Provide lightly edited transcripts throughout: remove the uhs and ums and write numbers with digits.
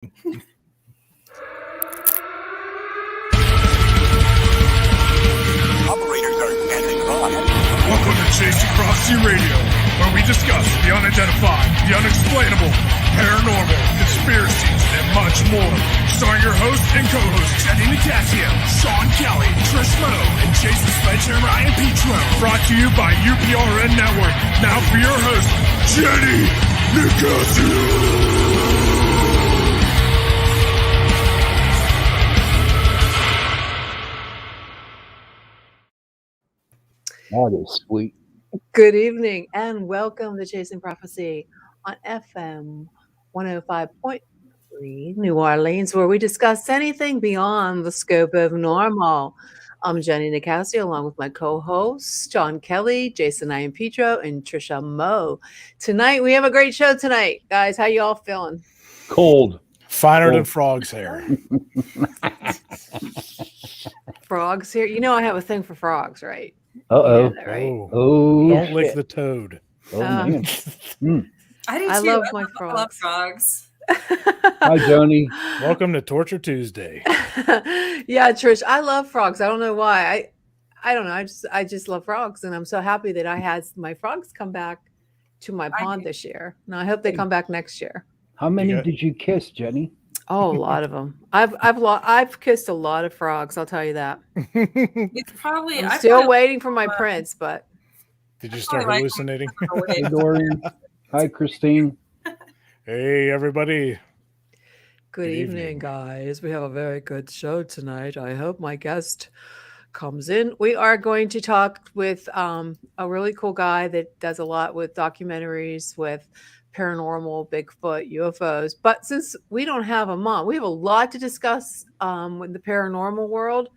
Operators are standing by. Welcome to Chasing Prophecy Radio, where we discuss the unidentified, the unexplainable, paranormal, conspiracies, and much more. Starring your host and co-hosts, Jenny Nicasio, Sean Kelly, Trish Moe, and Jason Spencer and Ryan Petro. Brought to you by UPRN Network. Now for your host, Jenny Nicasio. That is sweet. Good evening and welcome to Chasing Prophecy on FM 105.3 New Orleans, where we discuss anything beyond the scope of normal. I'm Jenny Nicasio, along with my co-hosts, John Kelly, Jason Ian Petro, and Trisha Moe. Tonight, we have a great show tonight. Guys, how you all feeling? Cold. Finer than frog's hair. Frogs here? You know I have a thing for frogs, right? Uh-oh. You know that, right? Oh, Don't lick the toad. oh man. I do too. I love my I love frogs. Hi, Joni. Welcome to Torture Tuesday. Yeah, Trish, I love frogs. I don't know why. I don't know. I just love frogs, and I'm so happy that I had my frogs come back to my pond this year. And I hope they come back next year. How many did you kiss, Jenny? Oh, a lot of them. I've kissed a lot of frogs. I'll tell you that. It's probably. I'm still waiting for my prince, but Did you start hallucinating? Hey, Dorian. Hi, Christine. Hey, everybody. good evening, guys. We have a very good show tonight. I hope my guest comes in. We are going to talk with a really cool guy that does a lot with documentaries with paranormal, Bigfoot, UFOs. But since we don't have him on, we have a lot to discuss with the paranormal world.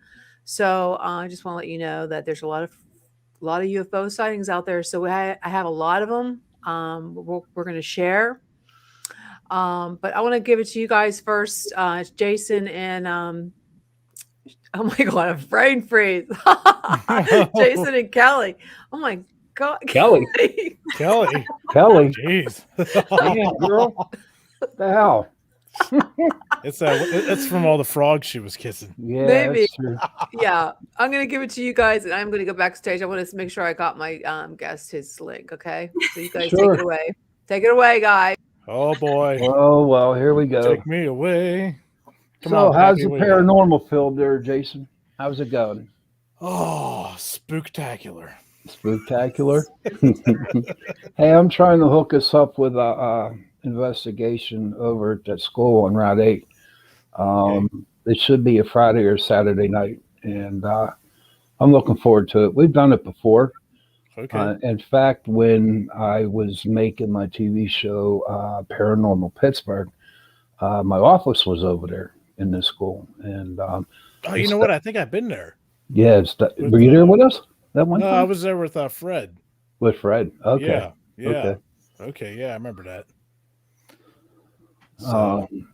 So I just want to let you know that there's a lot of UFO sightings out there. So I have a lot of them. We're going to share. But I want to give it to you guys first. It's Jason and oh my god, a brain freeze. Jason and Kelly. Oh my god, Kelly. Kelly. Jeez. Jeez. Damn, girl. What the hell? It's from all the frogs she was kissing. Yeah, Maybe. that's true. Yeah, I'm gonna give it to you guys, and I'm gonna go backstage. I want to make sure I got my guest his link. Okay, so you guys Sure. take it away. Take it away, guys. Oh, boy. Oh, well, here we go. Take me away. Come So, on, how's Becky, the what do you got? paranormal field there, Jason? How's it going? Oh, spooktacular. Spectacular. Hey, I'm trying to hook us up with a investigation over at that school on Route 8. It should be a Friday or Saturday night, and I'm looking forward to it. We've done it before. Okay. In fact, when I was making my TV show, Paranormal Pittsburgh, my office was over there in this school. And Oh, you know what? I think I've been there. yeah, were you there with us that one No, time? I was there with Fred. With Fred. Okay. Yeah. Yeah. Okay. Okay. Yeah, I remember that. So, Um,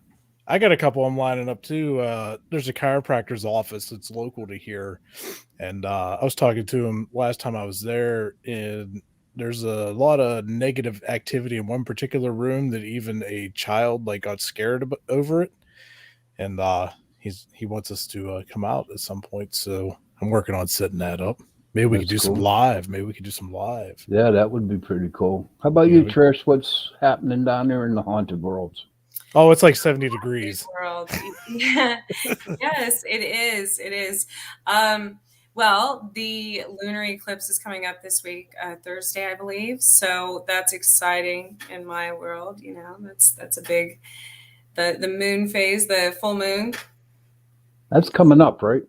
I got a couple I'm lining up too. There's a chiropractor's office that's local to here, and I was talking to him last time I was there, and there's a lot of negative activity in one particular room that even a child got scared over it, and he wants us to come out at some point. So I'm working on setting that up. Maybe we could do That's some cool. live. Maybe we could do some live. yeah, that would be pretty cool. How about you, Trish? What's happening down there in the haunted worlds? Oh, it's like 70 degrees. World. Yeah. Yes, it is. It is. Well, the lunar eclipse is coming up this week, Thursday, I believe. So that's exciting in my world. You know, that's a big. The moon phase, the full moon. That's coming up, right?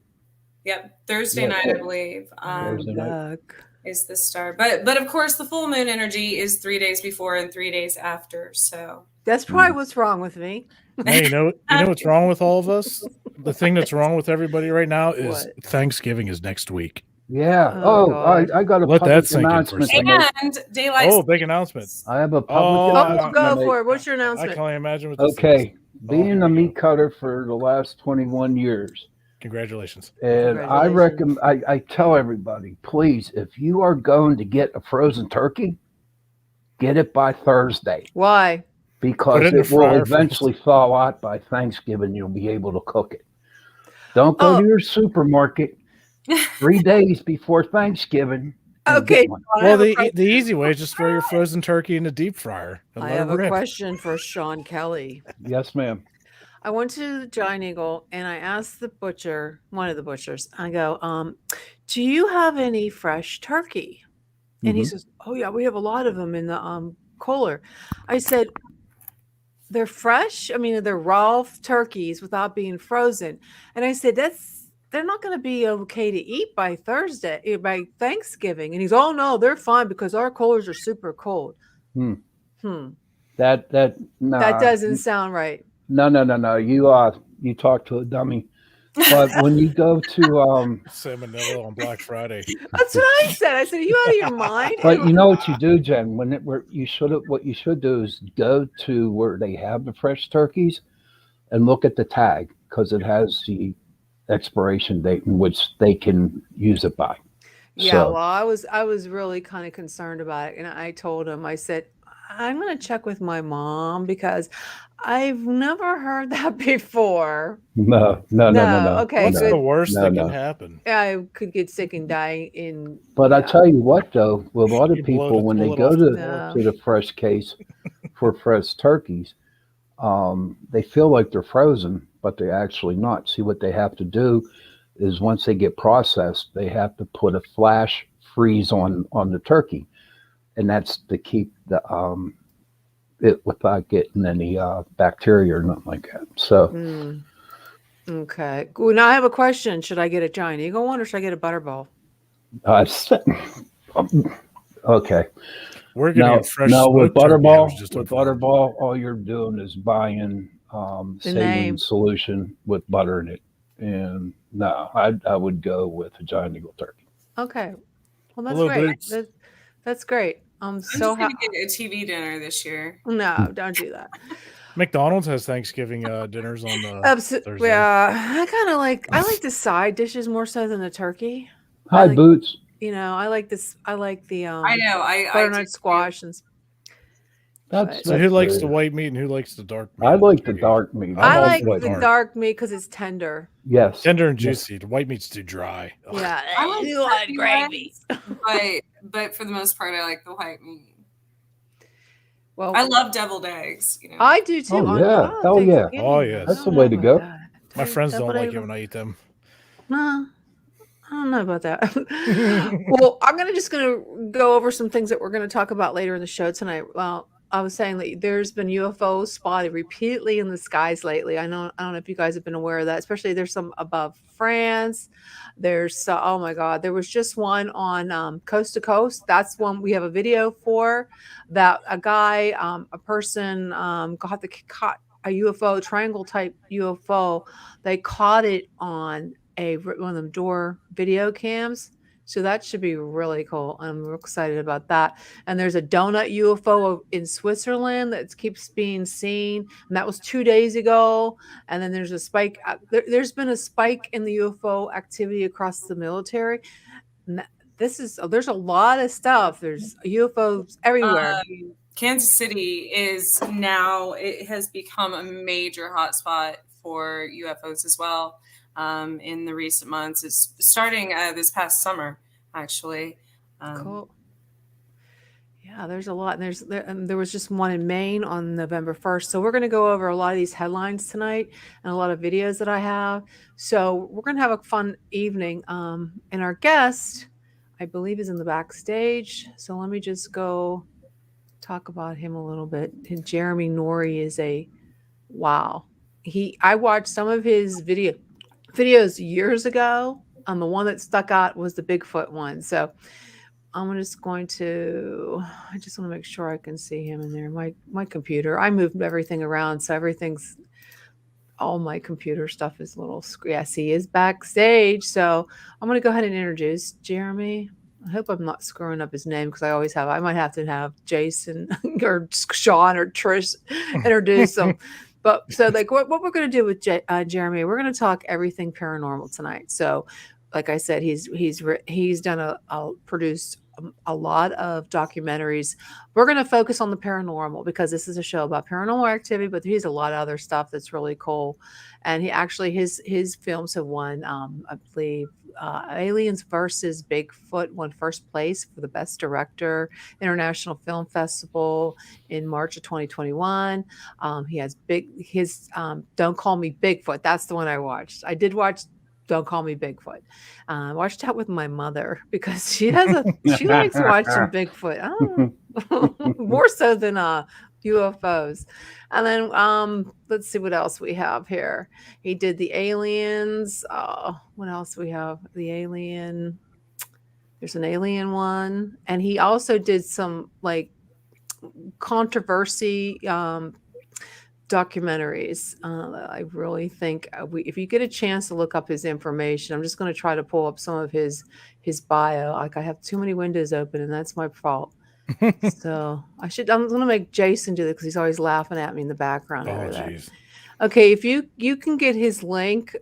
Yep, Thursday Yeah. night, I believe. Thursday night. Look. Is the start, but of course the full moon energy is 3 days before and 3 days after. So That's probably what's wrong with me. Hey, you know what's wrong with all of us? The thing that's wrong with everybody right now is What? Thanksgiving is next week. Yeah. Oh, Oh, God. I got a Let that public sink in for a announcement. second. to make. and daylight. Oh, big announcement. I have a Oh, public Oh, announcement. go to make. for it. What's your I announcement? can only imagine what this Okay. is. Being here a we meat go. cutter for the last 21 years. Congratulations. And I recommend, I tell everybody, please, if you are going to get a frozen turkey, get it by Thursday. Why? because in the it will fryer eventually thaw out by Thanksgiving. You'll be able to cook it. Don't go to Oh, your supermarket 3 days before Thanksgiving and okay. get one. I Well, have a the question. easy way is just throw your frozen turkey in the deep fryer and I let it have a rip. question for Sean Kelly. Yes, ma'am. I went to the Giant Eagle and I asked the butcher, one of the butchers, I go, do you have any fresh turkey? And he Mhm. says, oh yeah, we have a lot of them in the cooler. I said, they're fresh. I mean, they're raw turkeys without being frozen. And I said, they're not going to be okay to eat by Thursday, by Thanksgiving. And he's, oh no, they're fine because our coolers are super cold. Hmm. Hmm. That That nah, doesn't sound right. no. You talk to a dummy. But when you go to Salmonella on Black Friday. That's what I said. I said, are you out of your mind? but you know what you do, Jen, what you should do is go to where they have the fresh turkeys and look at the tag because it has the expiration date in which they can use it by. Yeah, So well, I was really kind of concerned about it, and I told him, I said, I'm going to check with my mom because I've never heard that before. no. No, okay, What's the good. worst that can No. happen? I could get sick and die in. But I Yeah, tell you what, though, with a lot of You blow people the when they toilet go off the to floor. no. the fresh case for fresh turkeys, they feel like they're frozen, but they're actually not. See, what they have to do is once they get processed, they have to put a flash freeze on the turkey, and that's to keep the it without getting any bacteria or nothing like that. So Mm, okay. Well, now I have a question. Should I get a Giant Eagle one or should I get a Butterball? s- okay. We're getting a Now, fresh now with smoked turkey. I was Butterball, just with informed. Butterball, all you're doing is buying The saline name. solution with butter in it. And no, I would go with a Giant Eagle turkey. Okay. Well, that's Hello, great. Boots. That's great. I'm I'm so just gonna get a TV dinner this year. No, don't do that. McDonald's has Thanksgiving dinners on Thursday. Yeah, I like the side dishes more so than the turkey. Hi, like Boots. I like this. I like the I know. I do butternut too. squash and. That's So who likes the good. white meat and who likes the dark meat? I on the like the turkey? dark meat. I'm I all like for the dark. dark meat because it's tender. Yes. Tender and Yes. juicy. The white meat's too dry. Ugh. Yeah, I like you want turkey gravy. legs, but for the most part, I like the white meat. Well, I love deviled eggs. I do too. Oh, yeah. On Hell yeah. Thanksgiving. Oh, yes. That's I the don't way know to about go. that. My friends don't like it Double when I eat them. No, I don't know about that. Well, I'm just gonna go over some things that we're gonna talk about later in the show tonight. Well, I was saying that there's been UFOs spotted repeatedly in the skies lately. I don't know if you guys have been aware of that. Especially there's some above France. There's oh my God, there was just one on coast to coast. That's one we have a video for. That a guy, a person caught a UFO, triangle type UFO. They caught it on one of them door video cams. So that should be really cool. I'm real excited about that. And there's a donut UFO in Switzerland that keeps being seen. And that was 2 days ago. And then there's a spike. There's been a spike in the UFO activity across the military. There's a lot of stuff. There's UFOs everywhere. Kansas City it has become a major hotspot for UFOs as well. In the recent months, it's starting this past summer, actually. Cool. Yeah, there's a lot. And there was just one in Maine on November 1st. So we're going to go over a lot of these headlines tonight and a lot of videos that I have. So we're going to have a fun evening. And our guest, I believe, is in the backstage. So let me just go talk about him a little bit. And Jeremy NORRI is wow. I watched some of his videos years ago. The one that stuck out was the Bigfoot one. So I just want to make sure I can see him in there. My computer, I moved everything around. So all my computer stuff is a little, yes, he is backstage. So I'm going to go ahead and introduce Jeremy. I hope I'm not screwing up his name because I always have. I might have to have Jason or Sean or Trish introduce him. But so what we're going to do with Jeremy, we're going to talk everything paranormal tonight. So like I said, he's done produced a lot of documentaries. We're going to focus on the paranormal because this is a show about paranormal activity, but he's a lot of other stuff that's really cool. And he actually his films have won, I believe, Aliens versus Bigfoot won first place for the best director, International Film Festival in March of 2021. He has Don't Call Me Bigfoot. That's the one I watched. I did watch Don't Call Me Bigfoot. I watched that with my mother because she likes watching Bigfoot. More so than UFOs. And then let's see what else we have here. He did the aliens. What else we have? The alien. There's an alien one. And he also did some like controversy documentaries. I really think if you get a chance to look up his information, I'm just going to try to pull up some of his bio. Like I have too many windows open, and that's my fault. So I'm going to make Jason do that because he's always laughing at me in the background over there. Okay, if you can get his link,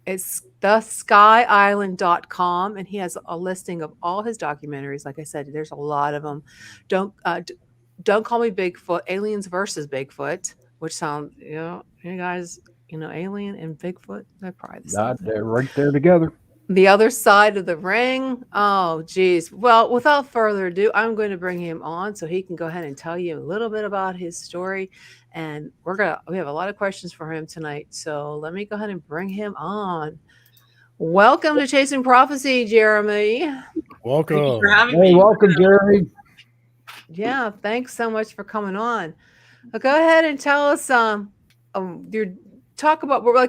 it's theskyisland.com, and he has a listing of all his documentaries. Like I said, there's a lot of them. Don't Call Me Bigfoot, Aliens versus Bigfoot, which sound, you guys, Alien and Bigfoot, they're probably the same thing. They're right there together. The Other Side of the Ring. Oh, geez. Well, without further ado, I'm going to bring him on so he can go ahead and tell you a little bit about his story. And we have a lot of questions for him tonight. So let me go ahead and bring him on. Welcome to Chasing Prophecy, Jeremy. Welcome. Thank you for having me. Hey, welcome, Jeremy. Yeah, thanks so much for coming on. Well, go ahead and tell us like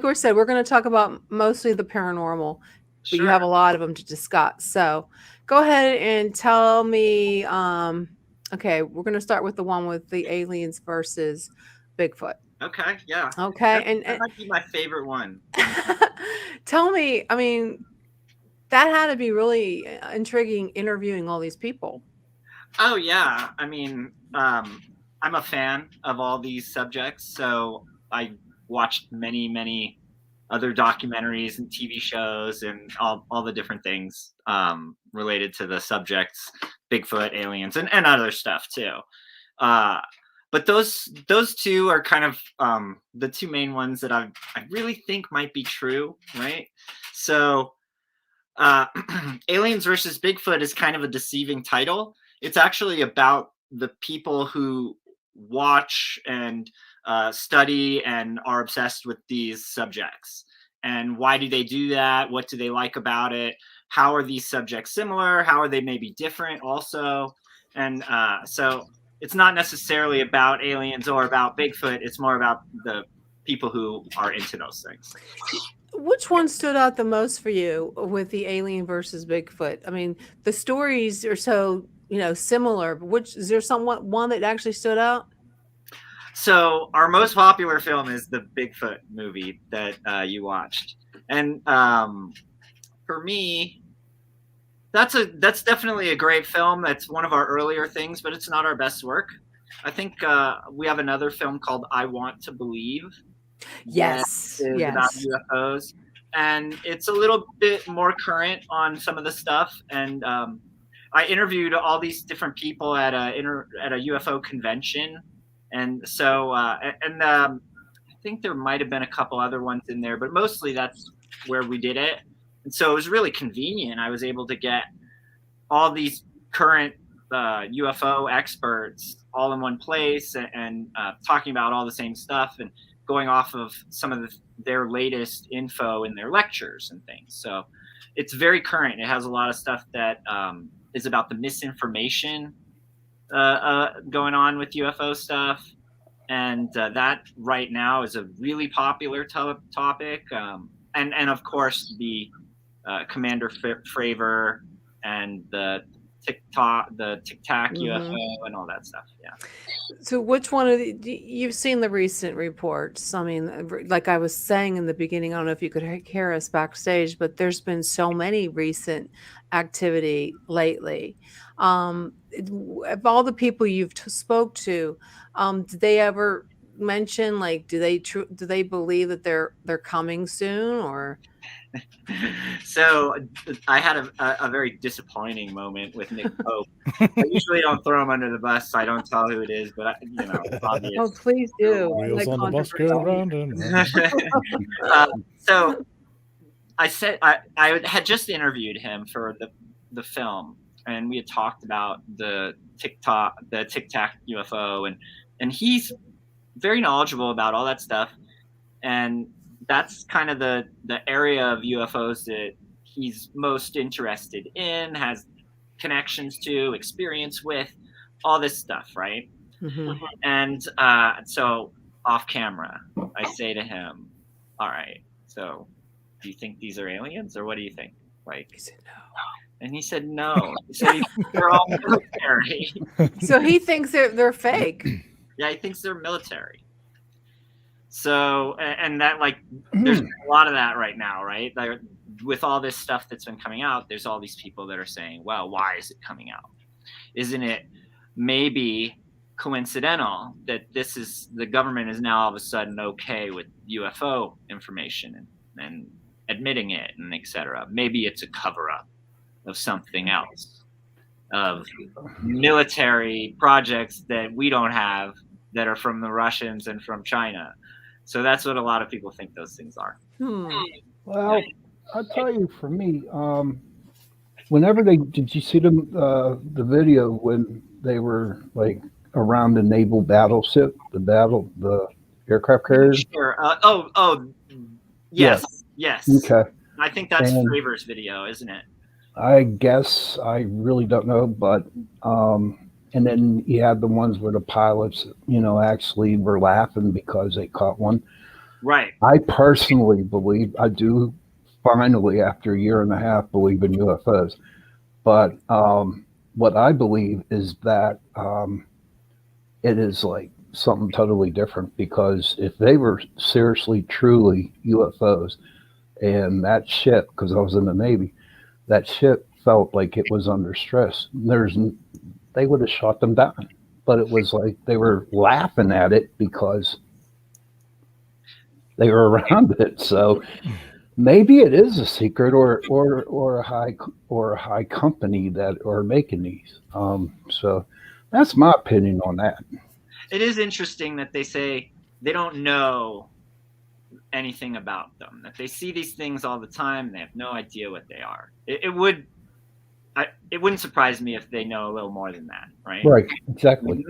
we said, we're going to talk about mostly the paranormal. But you have a lot of them to discuss. So go ahead and tell me, okay, we're going to start with the one with the aliens versus Bigfoot. Okay, yeah. Okay. That might be my favorite one. Tell me, I mean, that had to be really intriguing interviewing all these people. Oh, yeah. I mean, I'm a fan of all these subjects. So I watched many other documentaries and TV shows and all the different things related to the subjects, Bigfoot, aliens, and other stuff too. But those two are kind of the two main ones that I really think might be true, right? So Aliens versus Bigfoot is kind of a deceiving title. It's actually about the people who watch and study and are obsessed with these subjects. And why do they do that? What do they like about it? How are these subjects similar? How are they maybe different also? And so it's not necessarily about aliens or about Bigfoot. It's more about the people who are into those things. Which one stood out the most for you with the alien versus Bigfoot? I mean, the stories are so, similar, but is there one that actually stood out? So our most popular film is the Bigfoot movie that you watched. And for me, that's definitely a great film. That's one of our earlier things, but it's not our best work. I think we have another film called I Want to Believe. Yes. About UFOs. And it's a little bit more current on some of the stuff. And I interviewed all these different people at a UFO convention. And so, I think there might have been a couple other ones in there, but mostly that's where we did it. And so it was really convenient. I was able to get all these current UFO experts all in one place and talking about all the same stuff and going off of some of their latest info in their lectures and things. So it's very current. It has a lot of stuff that is about the misinformation going on with UFO stuff. And that right now is a really popular topic. And of course, the Commander Fravor and the Tic Tac UFO and all that stuff. Yeah. So which one of you've seen the recent reports? I mean, like I was saying in the beginning, I don't know if you could hear us backstage, but there's been so many recent activity lately. Of all the people you've spoke to, did they ever mention? Like, do they believe that they're coming soon, or? So I had a very disappointing moment with Nick Pope. I usually don't throw him under the bus, so I don't tell who it is, but it's obvious. Oh, please do. Wheels Like on the bus go round and round. So I said I had just interviewed him for the film, and we had talked about the Tic Tac UFO, and he's very knowledgeable about all that stuff, and that's kind of the area of UFOs that he's most interested in, has connections to, experience with, all this stuff, right? Mhm. And so off camera, I say to him, "All right, so do you think these are aliens, or what do you think?" Like, He said no. and he said no. He said they're all military. So he thinks they're fake. Yeah, he thinks they're military. So, and that, like, there's a lot of that right now, right? Like, with all this stuff that's been coming out, there's all these people that are saying, well, why is it coming out? Isn't it maybe coincidental that the government is now all of a sudden okay with UFO information and admitting it and et cetera? Maybe it's a cover-up of something else, of military projects that we don't have that are from the Russians and from China. So that's what a lot of people think those things are. Well, I'll tell you, for me, whenever did you see the video when they were like around the naval battleship, the aircraft carriers? Sure. Yes. Okay. I think that's And Fravors video, isn't it? I guess I really don't know, but and then you had the ones where the pilots, actually were laughing because they caught one. Right. I personally believe, I do finally, after a year and a half, believe in UFOs. But what I believe is that it is like something totally different, because if they were seriously, truly UFOs, and that ship, because I was in the Navy, that ship felt like it was under stress, they would have shot them down. But it was like they were laughing at it because they were around it. So maybe it is a secret, or a high company that are making these. So that's my opinion on that. It is interesting that they say they don't know anything about them, that they see these things all the time. They have no idea what they are. It wouldn't surprise me if they know a little more than that, right? Right, exactly.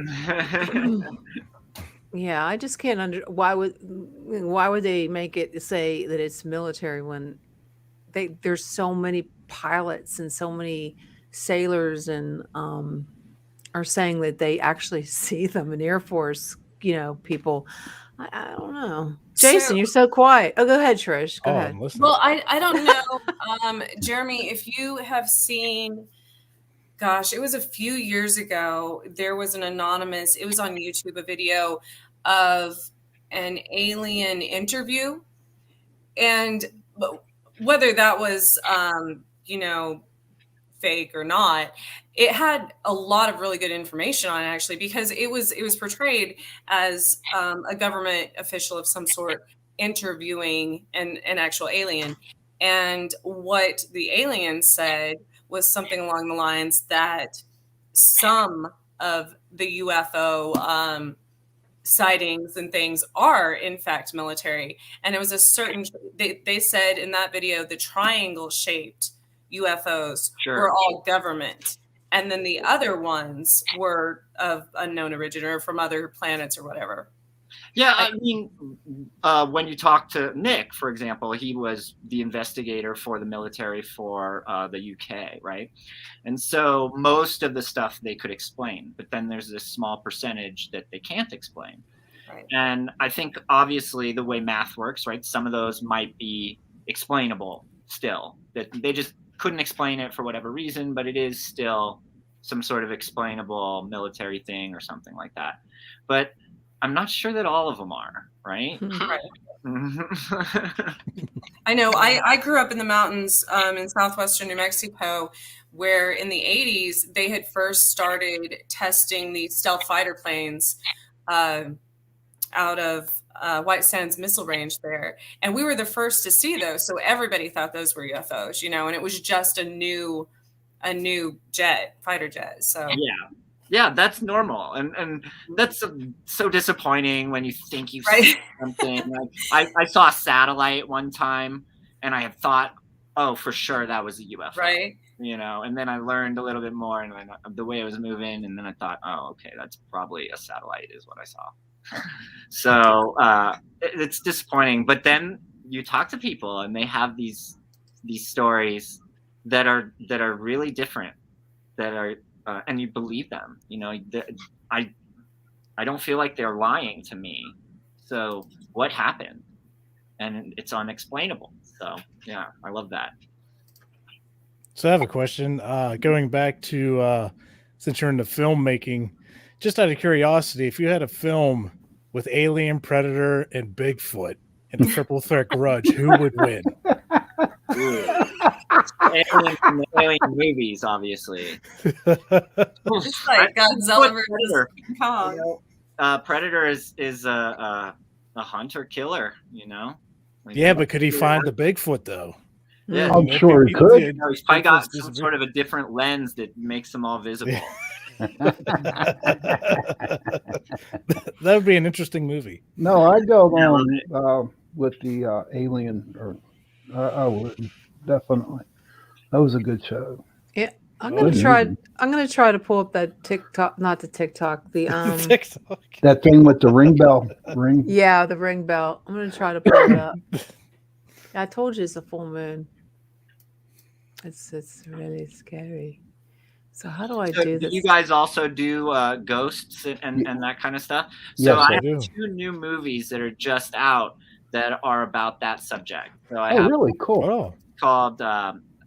Yeah, I just can't why would they make it say that it's military when there's so many pilots and so many sailors and are saying that they actually see them in Air Force, people. I don't know. Jason, you're so quiet. Oh, go ahead, Trish. Go ahead. Well, I don't know, Jeremy, if you have seen, gosh, it was a few years ago, there was it was on YouTube, a video of an alien interview. And whether that was, fake or not, it had a lot of really good information on it, actually, because it was portrayed as a government official of some sort interviewing an actual alien. And what the alien said was something along the lines that some of the UFO sightings and things are in fact military. And it was they said in that video, the triangle shaped UFOs were all government. And then the other ones were of unknown origin or from other planets or whatever. Yeah, I mean, when you talk to Nick, for example, he was the investigator for the military for the UK, right? And so most of the stuff they could explain, but then there's this small percentage that they can't explain. Right. And I think obviously the way math works, right? Some of those might be explainable still, that they just couldn't explain it for whatever reason, but it is still some sort of explainable military thing or something like that. But I'm not sure that all of them are, right? Right. I know. I grew up in the mountains in southwestern New Mexico, where in the 80s they had first started testing the stealth fighter planes. out of White Sands Missile Range there, and we were the first to see those. So everybody thought those were UFOs, and it was just a new fighter jet. So yeah, that's normal, and that's so disappointing when you think you've Right. seen something. Like I saw a satellite one time, and I had thought, oh, for sure that was a UFO. right. And then I learned a little bit more, and the way it was moving, and then I thought, oh, okay, that's probably a satellite is what I saw. So it's disappointing. But then you talk to people, and they have these stories that are really different, that are and you believe them. I don't feel like they're lying to me. So what happened? And it's unexplainable. So yeah, I love that. So I have a question. Going back to since you're into filmmaking, just out of curiosity, if you had a film with Alien, Predator, and Bigfoot in a triple threat grudge, who would win? Alien from the Alien movies, obviously. It's like Godzilla versus Predator. King Kong. Predator is a hunter killer. Like, Yeah, but could he find the Bigfoot though? Yeah, I'm sure he could. he's probably got some sort of a different lens that makes them all visible. That would be an interesting movie. No, I'd go along with the Alien, or I would definitely. That was a good show. Yeah, I'm gonna try to pull up that TikTok, not the TikTok, the TikTok. That thing with the ring bell ring. yeah, the ring bell. I'm gonna try to pull it up. I told you it's a full moon. It's really scary. So how do I do this? You guys also do ghosts and that kind of stuff. So Yes, I I have do. 2 new movies that are just out that are about that subject. So I Oh, have really cool. Oh, called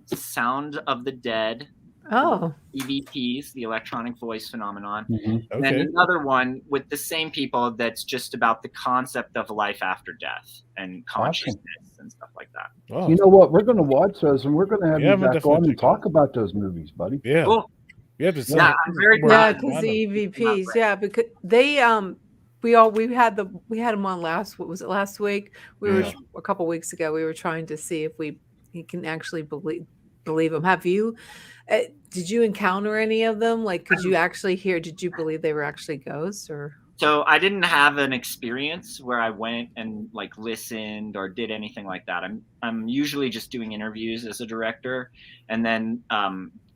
Sound of the Dead, Oh, EVPs, the electronic voice phenomenon. Mhm. And okay. then another one with the same people that's just about the concept of life after death and consciousness and stuff like that. Oh, You know what? We're going to watch those, and we're going to have Yeah, you we'll back on definitely and talk about those movies, buddy. yeah. Cool. Yeah, but Yeah, I'm very yeah, glad. because the EVPs, yeah, because they we had them on last week? We were Yeah. a couple weeks ago. We were trying to see if you can actually believe them. Have you? Did you encounter any of them? Like, could you actually hear? Did you believe they were actually ghosts or? So I didn't have an experience where I went and like listened or did anything like that. I'm usually just doing interviews as a director, and then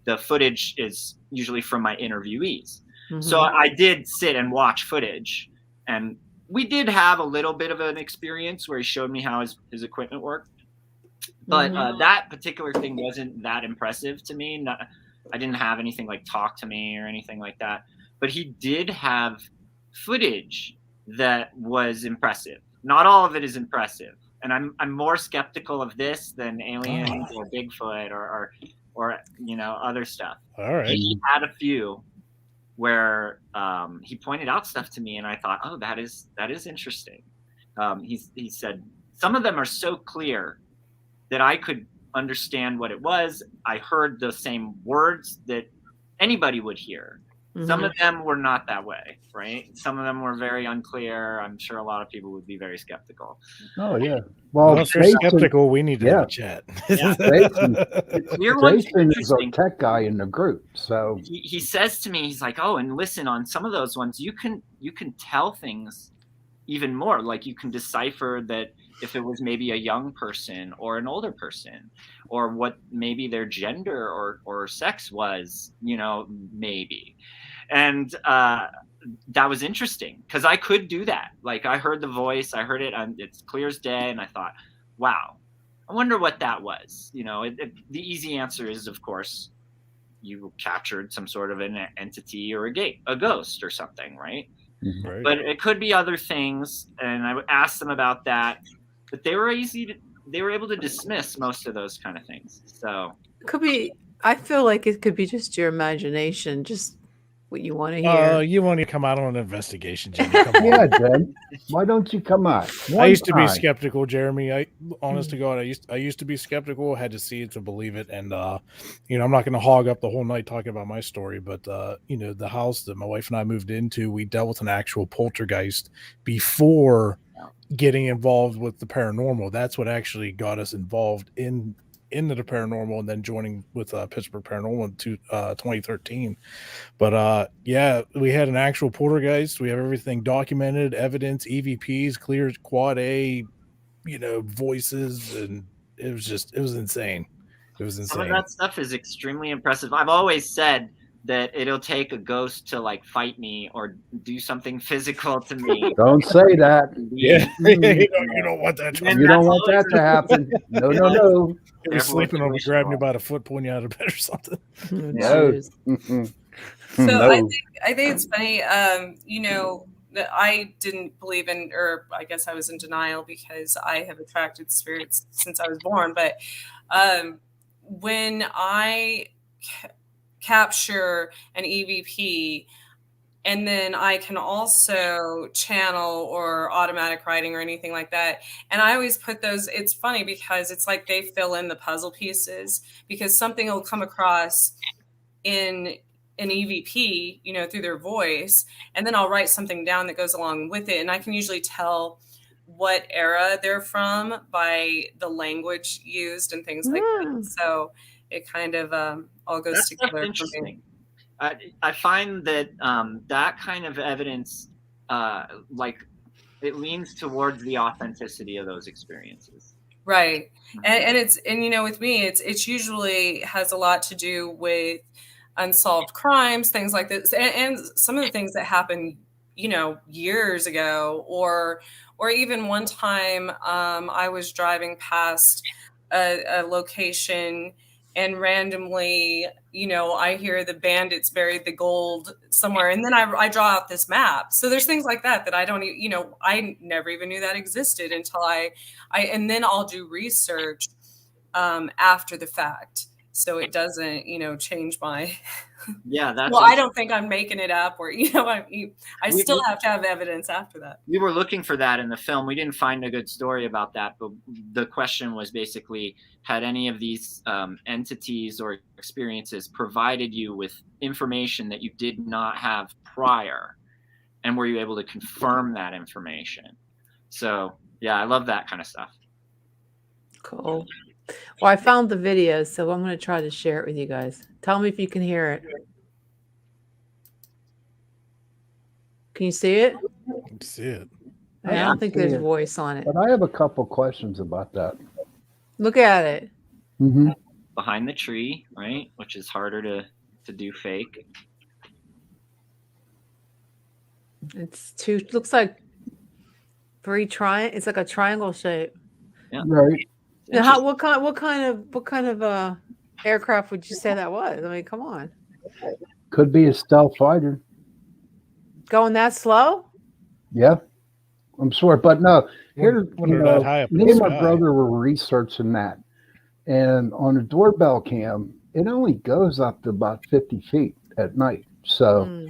the footage is usually from my interviewees. So I did sit and watch footage, and we did have a little bit of an experience where he showed me how his equipment worked. But that particular thing wasn't that impressive to me. I didn't have anything like talk to me or anything like that. But he did have footage that was impressive. Not all of it is impressive, and I'm more skeptical of this than aliens or Bigfoot or other stuff. All right. He had a few where he pointed out stuff to me, and I thought, oh, that is interesting. He said some of them are so clear that I could understand what it was. I heard the same words that anybody would hear. Some of them were not that way, right? Some of them were very unclear. I'm sure a lot of people would be very skeptical. Oh, yeah. Well, If you're skeptical, we need to have a chat. Yeah. Jason one's is a interesting. tech guy in the group, so He says to me, he's like, oh, and listen, on some of those ones, you can tell things even more. Like you can decipher that if it was maybe a young person or an older person, or what maybe their gender or sex was, maybe. And that was interesting because I could do that. Like I heard the voice, I heard it, and it's clear as day, and I thought, wow, I wonder what that was. The easy answer is, of course, you captured some sort of an entity or a ghost or something, right? Right. But it could be other things, and I would ask them about that. But they were able to dismiss most of those kind of things. So It could be. I feel like it could be just your imagination, just what you want to hear. You want to come out on an investigation, Jimmy? Come on. Yeah, Jen. Why don't you come out? I used to be One time. skeptical, Jeremy. Honest to God, I used to be skeptical. Had to see it to believe it, and you know, I'm not going to hog up the whole night talking about my story, but you know, the house that my wife and I moved into, we dealt with an actual poltergeist before getting involved with the paranormal. That's what actually got us involved into the paranormal, and then joining with Pittsburgh Paranormal in 2013. But yeah, we had an actual poltergeist. We have everything documented, evidence, EVPs, clear quad A, you know, voices, and it was insane. It was insane. Some of that stuff is extremely impressive. I've always said that it'll take a ghost to like fight me or do something physical to me. Don't say that. Yeah, you don't want that. You don't want that to happen. No, no, no. You were sleeping on me, grabbing you by the foot, pulling you out of bed or something. No. So No. I think it's funny. You know, that I didn't believe in, or I guess I was in denial because I have attracted spirits since I was born. But when I capture an EVP, and then I can also channel or automatic writing or anything like that. And I always put those, it's funny because it's like they fill in the puzzle pieces, because something will come across in an EVP, you know, through their voice, and then I'll write something down that goes along with it. And I can usually tell what era they're from by the language used and things like that. So it kind of all goes together. Interesting. I find that that kind of evidence, like, it leans towards the authenticity of those experiences. Right. And you know, with me, it's usually has a lot to do with unsolved crimes, things like this, and some of the things that happened, you know, years ago, or even one time I was driving past a location, and randomly, you know, I hear the bandits buried the gold somewhere, and then I draw out this map. So there's things like that I don't, you know, I never even knew that existed until and then I'll do research after the fact, so it doesn't, you know, change my. Yeah, that's. Well, I don't think I'm making it up, or, you know, I still have to have evidence after that. We were looking for that in the film. We didn't find a good story about that, but the question was basically, had any of these entities or experiences provided you with information that you did not have prior, and were you able to confirm that information? So yeah, I love that kind of stuff. Cool. Well, I found the video, so I'm going to try to share it with you guys. Tell me if you can hear it. Can you see it? I can see it. I don't think there's voice on it. But I have a couple questions about that. Look at it. Mm-hmm. Behind the tree, right? Which is harder to do fake. Looks like it's like a triangle shape. Yeah. Right. Now, what kind of aircraft would you say that was? I mean, come on. Could be a stealth fighter. Going that slow? Yeah, I'm sure. But no, here, you know, me and my brother were researching that. And on a doorbell cam, it only goes up to about 50 feet at night. So,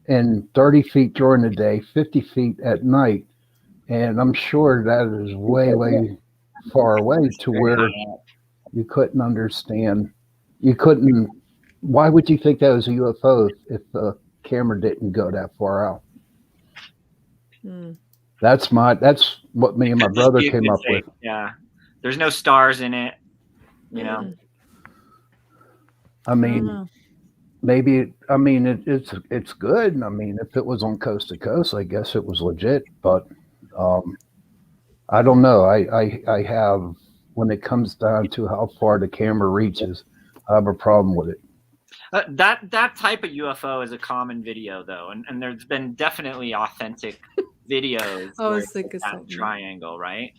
and 30 feet during the day, 50 feet at night. And I'm sure that is way, way far away to where you couldn't understand. Why would you think that was a UFO if the camera didn't go that far out? That's what me and my brother came up with. Yeah. There's no stars in it, you know. I mean, maybe it's good. I mean, if it was on coast to coast, I guess it was legit, but I don't know. I have, when it comes down to how far the camera reaches, I have a problem with it. That type of UFO is a common video, though, and there's been definitely authentic videos. I was thinking that something. triangle, right?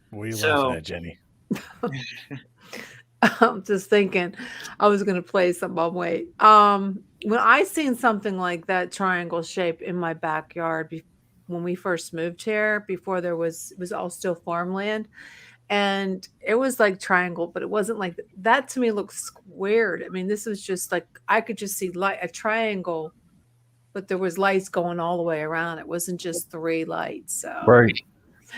What are you laughing at, Jenny? I'm just thinking I was going to play some bomb weight. When I seen something like that triangle shape in my backyard when we first moved here, before it was all still farmland, and it was like triangle, but it wasn't like that. To me looked squared. I mean, this was just like I could just see a triangle, but there was lights going all the way around. It wasn't just 3 lights. So Right.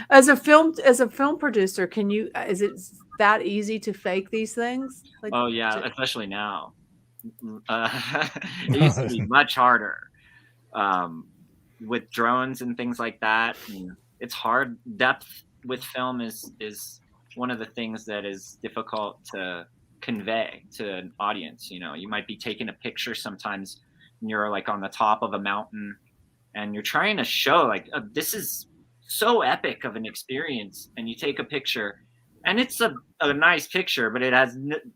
as a film producer, can you is it that easy to fake these things? Like, Oh yeah, especially now. It used to be much harder with drones and things like that. And it's hard. Depth with film is one of the things that is difficult to convey to an audience. You know, you might be taking a picture sometimes, and you're like on the top of a mountain, and you're trying to show like this is so epic of an experience, and you take a picture, and it's a nice picture, but it has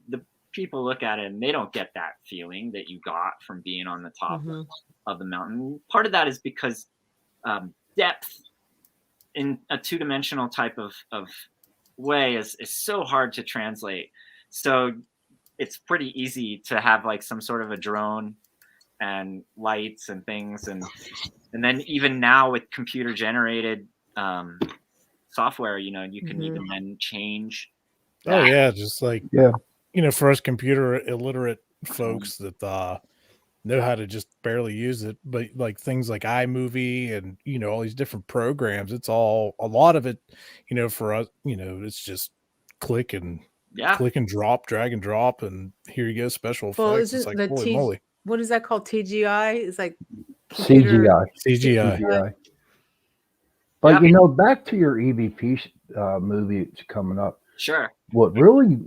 the people look at it and they don't get that feeling that you got from being on the top of the mountain. Part of that is because depth in a two-dimensional type of way is so hard to translate. So it's pretty easy to have like some sort of a drone and lights and things, and then even now with computer generated software, you know, you can even then change that. Oh yeah, just like you know, for us computer illiterate folks that know how to just barely use it, but like things like iMovie and, you know, all these different programs, it's all, a lot of it, you know, for us, you know, it's just click and drop, drag and drop, and here you go, special effects. Well, It's isn't like, the holy moly. what is that called? TGI? It's like computer CGI. But you know, back to your EVP movie that's coming up. Sure. What really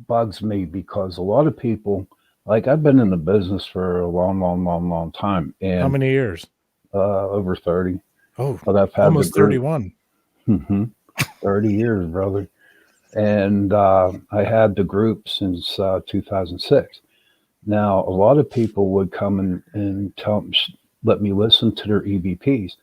bugs me, because a lot of people, like, I've been in the business for a long time. And how many years? Over 30. Oh, but I've had almost 31. 30 years, brother. And I had the group since 2006. Now, a lot of people would come and let me listen to their EVPs.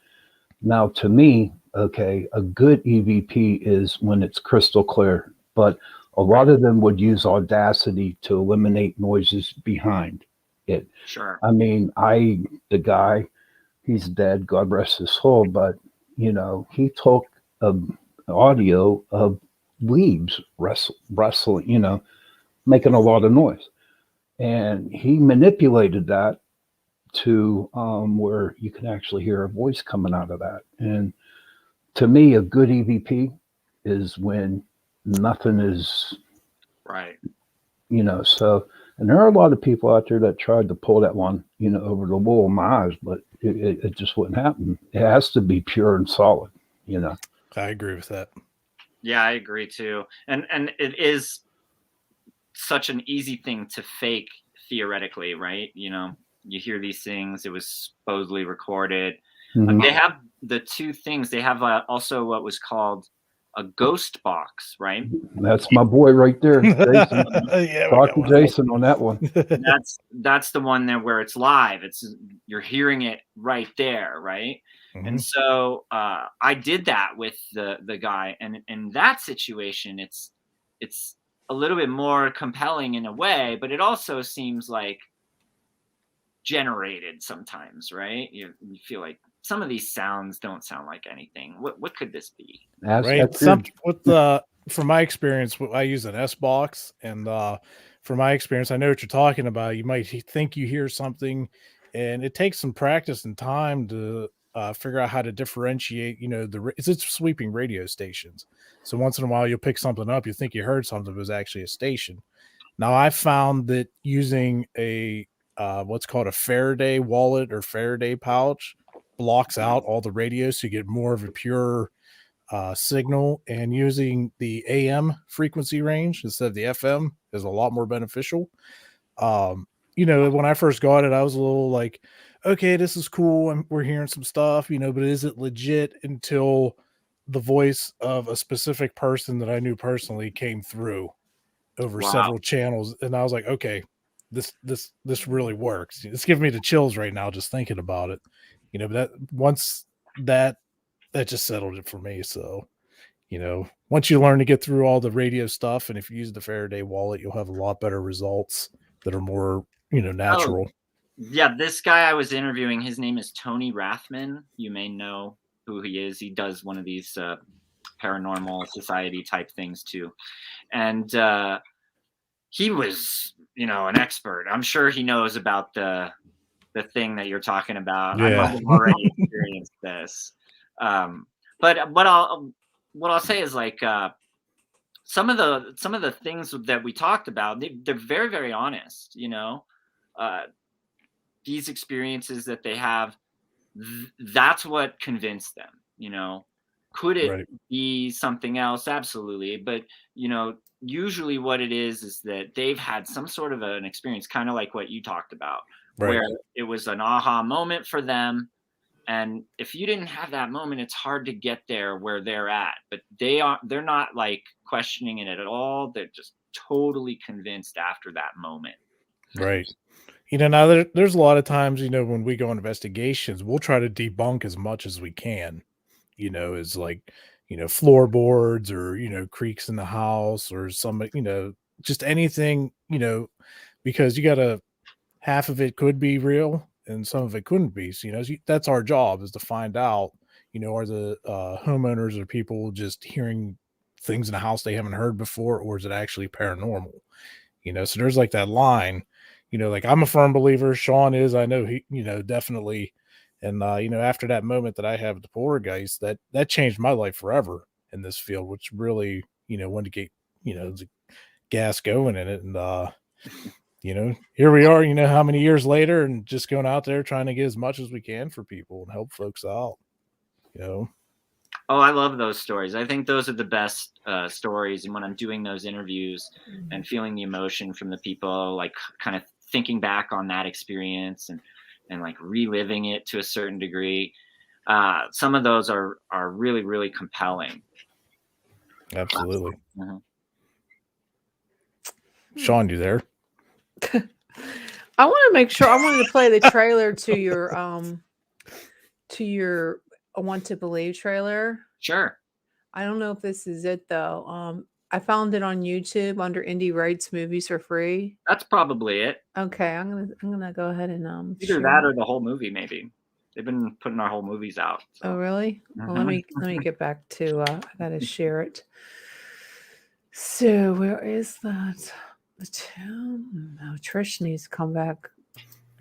Now, to me, okay, a good EVP is when it's crystal clear, but a lot of them would use Audacity to eliminate noises behind it. Sure. I mean, the guy, he's dead, God rest his soul, but, you know, he took audio of leaves rustling, you know, making a lot of noise. And he manipulated that to where you can actually hear a voice coming out of that. And to me, a good EVP is when nothing is right, you know. So, and there are a lot of people out there that tried to pull that one, you know, over the wall of my eyes, but it just wouldn't happen. It has to be pure and solid, you know. I agree with that. Yeah, I agree too. And it is such an easy thing to fake theoretically, right? You know, you hear these things, it was supposedly recorded. They have the two things. They have also what was called a ghost box, right? That's my boy right there, Jason. Talk to Jason on that one. That's the one there where it's live. You're hearing it right there, right? And so I did that with the guy, and in that situation, it's a little bit more compelling in a way, but it also seems like generated sometimes, right? You feel like some of these sounds don't sound like anything. What could this be? Right. From my experience, I use an S box, and from my experience, I know what you're talking about. You might think you hear something, and it takes some practice and time to figure out how to differentiate. You know, it's sweeping radio stations. So once in a while, you'll pick something up. You think you heard something, but it was actually a station. Now, I found that using a what's called a Faraday wallet or Faraday pouch blocks out all the radios, so you get more of a pure signal, and using the AM frequency range instead of the FM is a lot more beneficial. You know, when I first got it, I was a little like, okay, this is cool, we're hearing some stuff, you know, but is it legit? Until the voice of a specific person that I knew personally came through over several channels, and I was like, okay, this really works. It's giving me the chills right now just thinking about it, you know. But that just settled it for me. So, you know, once you learn to get through all the radio stuff, and if you use the Faraday wallet, you'll have a lot better results that are more, you know, natural. Yeah, this guy I was interviewing, his name is Tony Rathman. You may know who he is. He does one of these paranormal society type things too. And he was, an expert. I'm sure he knows about the thing that you're talking about. I might have already experienced this. But what I'll say is like some of the things that we talked about, they're very, very honest. These experiences that they have, that's what convinced them. Could it be something else? Absolutely. But usually what it is that they've had some sort of an experience, kind of like what you talked about, where it was an aha moment for them. And if you didn't have that moment, it's hard to get there where they're at. But they're not like questioning it at all. They're just totally convinced after that moment. Right. Now there's a lot of times, when we go on investigations, we'll try to debunk as much as we can, as like, floorboards or, creaks in the house or some, just anything, because half of it could be real and some of it couldn't be. So, that's our job, is to find out, are the homeowners or people just hearing things in the house they haven't heard before, or is it actually paranormal? So there's like that line, like I'm a firm believer. Sean is, I know he, definitely. And, after that moment that I have with the poltergeist, that changed my life forever in this field, which really, wanted to get, the gas going in it. And, here we are, how many years later, and just going out there trying to get as much as we can for people and help folks out, Oh, I love those stories. I think those are the best stories. And when I'm doing those interviews and feeling the emotion from the people, like kind of thinking back on that experience and like reliving it to a certain degree, some of those are really, really compelling. Absolutely. Sean, you there? I want to make sure. I wanted to play the trailer to your I Want to Believe trailer. Sure. I don't know if this is it though. I found it on YouTube under Indie Rights Movies for free. That's probably it. Okay, I'm gonna go ahead and either that or the whole movie. Maybe they've been putting our whole movies out. So. Oh really? Well, let me get back to. I gotta share it. So where is that? No, Trish needs to come back.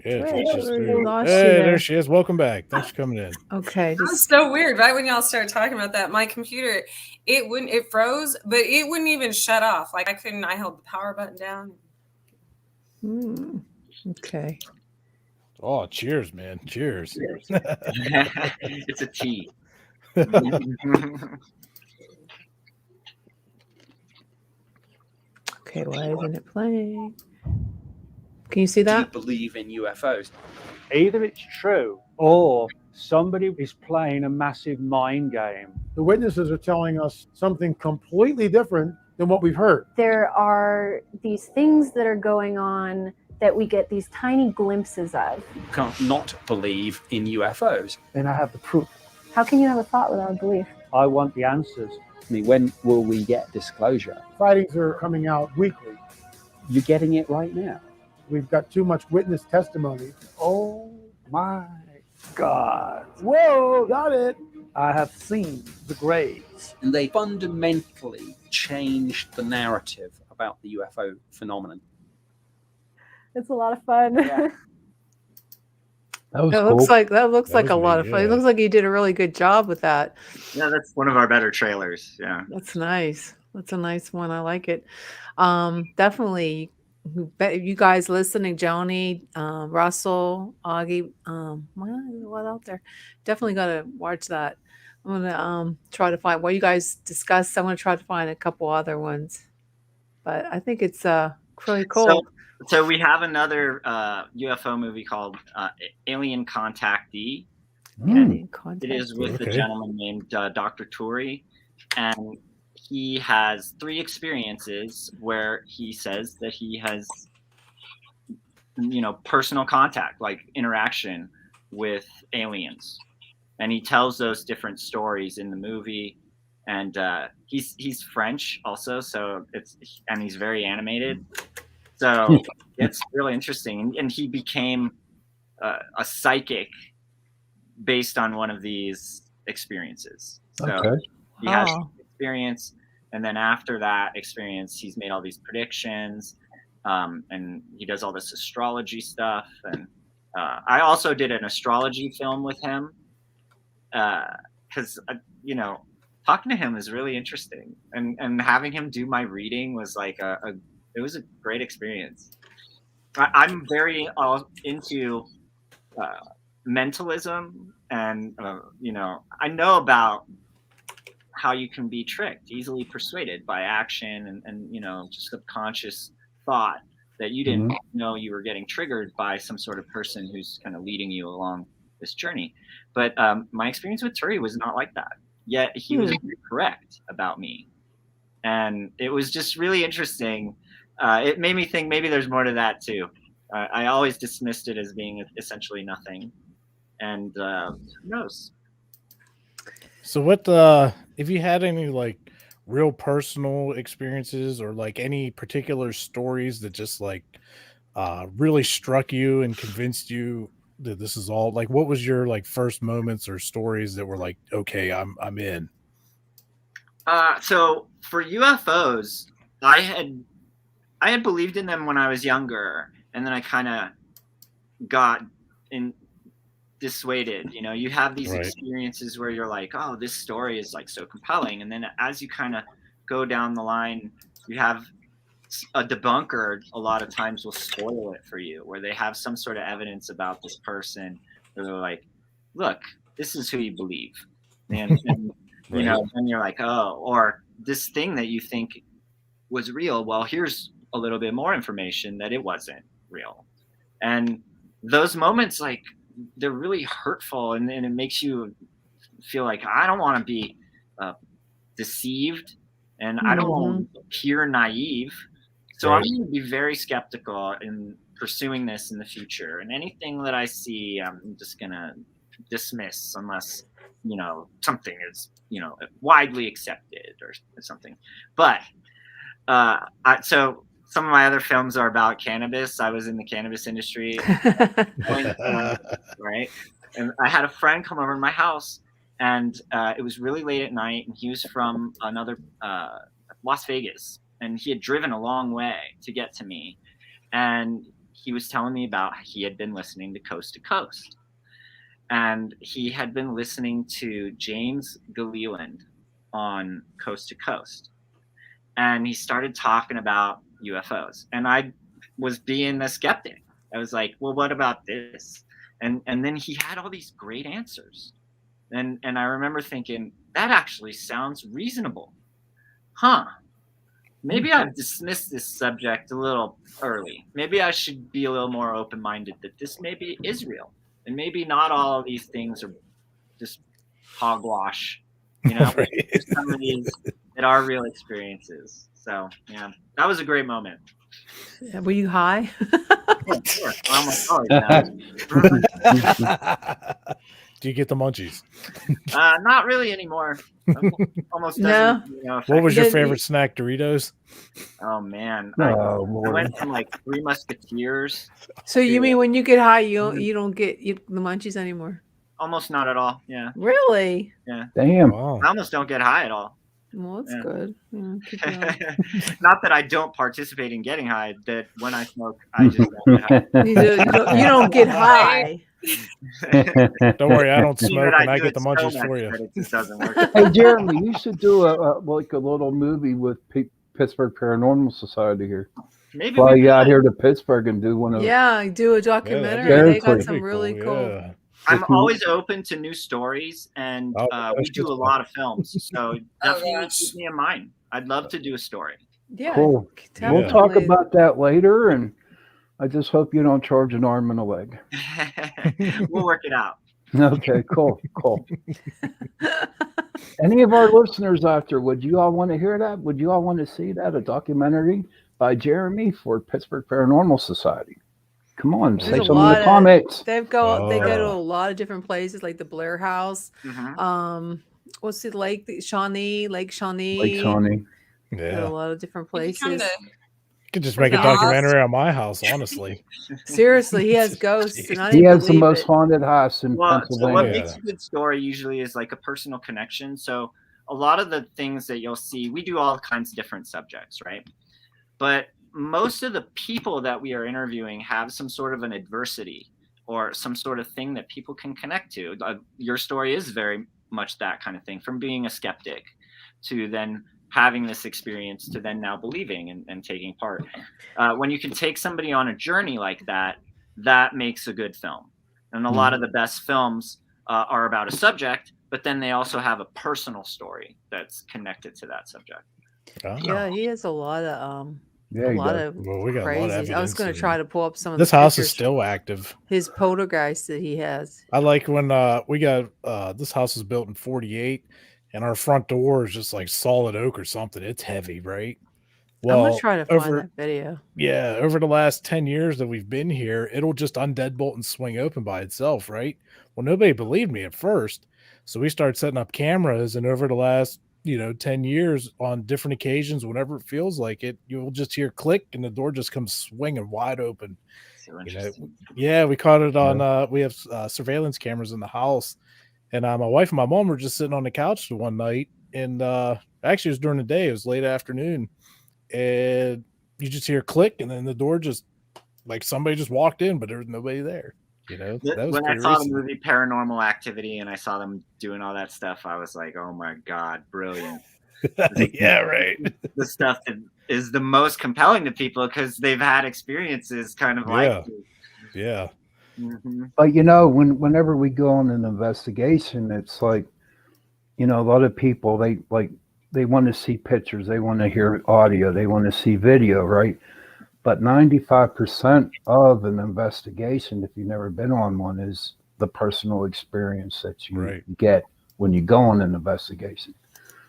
Yeah, Trish, there she is. Welcome back. Thanks for coming in. Okay. That was so weird. Right when y'all started talking about that, my computer, it froze, but it wouldn't even shut off. Like I held the power button down. Okay. Oh, cheers, man. Cheers. It's a tea. Okay, why isn't it playing? Can you see that? Do you believe in UFOs? Either it's true or somebody is playing a massive mind game. The witnesses are telling us something completely different than what we've heard. There are these things that are going on that we get these tiny glimpses of. You can't not believe in UFOs. And I have the proof. How can you have a thought without a belief? I want the answers. I mean, when will we get disclosure? Sightings are coming out weekly. You're getting it right now. We've got too much witness testimony. Oh my God. Whoa, got it. I have seen the graves. And they fundamentally changed the narrative about the UFO phenomenon. It's a lot of fun. That was That cool. looks like a lot of fun. It looks like you did a really good job with that. Yeah, that's one of our better trailers. Yeah. That's nice. That's a nice one. I like it. Definitely. You guys listening, Joni, Russell, Augie, what out there? Definitely gotta watch that. I'm gonna try to find what you guys discussed. I'm gonna try to find a couple other ones, but I think it's really cool. So we have another UFO movie called Alien Contactee. Alien Contactee. It is with a gentleman named Dr. Turi, and he has 3 experiences where he says that he has, personal contact, like interaction with aliens, and he tells those different stories in the movie. And he's French also, so he's very animated. So it's really interesting. And he became a psychic based on one of these experiences. So he has experience. And then after that experience, he's made all these predictions, and he does all this astrology stuff. And I also did an astrology film with him because, you know, talking to him is really interesting. And having him do my reading was like it was a great experience. I'm very into mentalism, and you know, I know about how you can be tricked, easily persuaded by action and you know, just subconscious thought that you didn't know you were getting triggered by some sort of person who's kind of leading you along this journey. But my experience with Turi was not like that. Yet he was correct about me, and it was just really interesting. It made me think maybe there's more to that too. I always dismissed it as being essentially nothing, and who knows? So what if you had any like real personal experiences or like any particular stories that just like really struck you and convinced you that this is all, like, what was your like first moments or stories that were like, okay, I'm in? So for UFOs, I had believed in them when I was younger, and then I kind of got dissuaded. You know, you have these experiences where you're like, oh, this story is like so compelling, and then as you kind of go down the line, you have a debunker a lot of times will spoil it for you, where they have some sort of evidence about this person where they're like, look, this is who you believe, and you know, and you're like, oh, or this thing that you think was real, well, here's a little bit more information that it wasn't real. And those moments, like, they're really hurtful, and it makes you feel like, I don't want to be deceived, and I don't want to appear naive. So I'm going to be very skeptical in pursuing this in the future. And anything that I see, I'm just going to dismiss unless, you know, something is, you know, widely accepted or something. But so some of my other films are about cannabis. I was in the cannabis industry, right? And I had a friend come over to my house, and it was really late at night, and he was from another Las Vegas, and he had driven a long way to get to me. And he was telling me about he had been listening to Coast to Coast, and he had been listening to James Gilliland on Coast to Coast, and he started talking about UFOs, and I was being a skeptic. I was like, well, what about this? And then he had all these great answers, and I remember thinking, that actually sounds reasonable. Maybe I've dismissed this subject a little early. Maybe I should be a little more open-minded that this maybe is real, and maybe not all of these things are just hogwash. You know, there's some of these that are real experiences. So yeah, that was a great moment. Yeah, were you high? Yeah, sure. Do you get the munchies? Not really anymore. Almost No. You know, What was your favorite snack? Doritos? Oh man, Oh, I went from like Three Musketeers. So you mean when you get high, you don't get the munchies anymore? Almost not at all. Yeah. Really? Yeah. Damn. Wow. I almost don't get high at all. Well, that's Yeah. good. Yeah, keep going. Not that I don't participate in getting high. That when I smoke, I just don't get high. You don't get high. Don't worry, I don't Even smoke, and I do get it the so munchies much for you. that it just doesn't work. Hey, Jeremy, you should do like a little movie with Pittsburgh Paranormal Society here. Maybe Fly we you out could. here to Pittsburgh and do one of Yeah, do a documentary. that'd They be got cool. some really cool. Yeah. I'm always open to new stories, and Oh, we that's do good a lot of films. So definitely gosh. keep me in mind. I'd love to do a story. Yeah, Cool. definitely. We'll talk about that later, and I just hope you don't charge an arm and a leg. We'll work it out. Okay, cool. Any of our listeners out there, would you all want to hear that? Would you all want to see that? A documentary by Jeremy for Pittsburgh Paranormal Society. Come on, There's say a some in lot the of- comments. They go to Oh. a lot of different places, like the Blair House. Mhm. What's the lake? Shawnee, Lake Shawnee. Lake Shawnee. There are Yeah. a lot of different You can come places. to- You could just make a Yeah. documentary on my house, honestly. Seriously, he has ghosts, and I He didn't has the believe most it. haunted house in Well, so what Pennsylvania. makes a good story usually is like a personal connection. So a lot of the things that you'll see, we do all kinds of different subjects, right? But most of the people that we are interviewing have some sort of an adversity or some sort of thing that people can connect to. Your story is very much that kind of thing, from being a skeptic to then having this experience to then now believing and taking part. When you can take somebody on a journey like that, that makes a good film. And a lot of the best films are about a subject, but then they also have a personal story that's connected to that subject. Yeah, he has a lot of Yeah, a he lot does. of Well, we got a lot of crazy. I was evidence. going to and try to pull up some of This the house is pictures. still active. His poltergeist that he has. I like when we got this house was built in 48 and our front door is just like solid oak or something. It's heavy, right? I'm going Well, to try to find that video. yeah, over the last 10 years that we've been here, it'll just undeadbolt and swing open by itself, right? Well, nobody believed me at first. So we started setting up cameras, and over the last, 10 years on different occasions, whenever it feels like it, you'll just hear click and the door just comes swinging wide open. So interesting. Yeah, we caught it on, we have surveillance cameras in the house. And my wife and my mom were just sitting on the couch one night. And actually, it was during the day, it was late afternoon. And you just hear click, and then the door just like somebody just walked in, but there was nobody there. That was when I pretty saw the recent. movie Paranormal Activity and I saw them doing all that stuff, I was like, oh my God, brilliant. Yeah, right. The stuff that is the most compelling to people because they've had experiences kind of like this. Yeah. Mm-hmm. But whenever we go on an investigation, it's like, a lot of people they want to see pictures, they want to hear audio, they want to see video, right? But 95% of an investigation, if you've never been on one, is the personal experience that you get when you go on an investigation.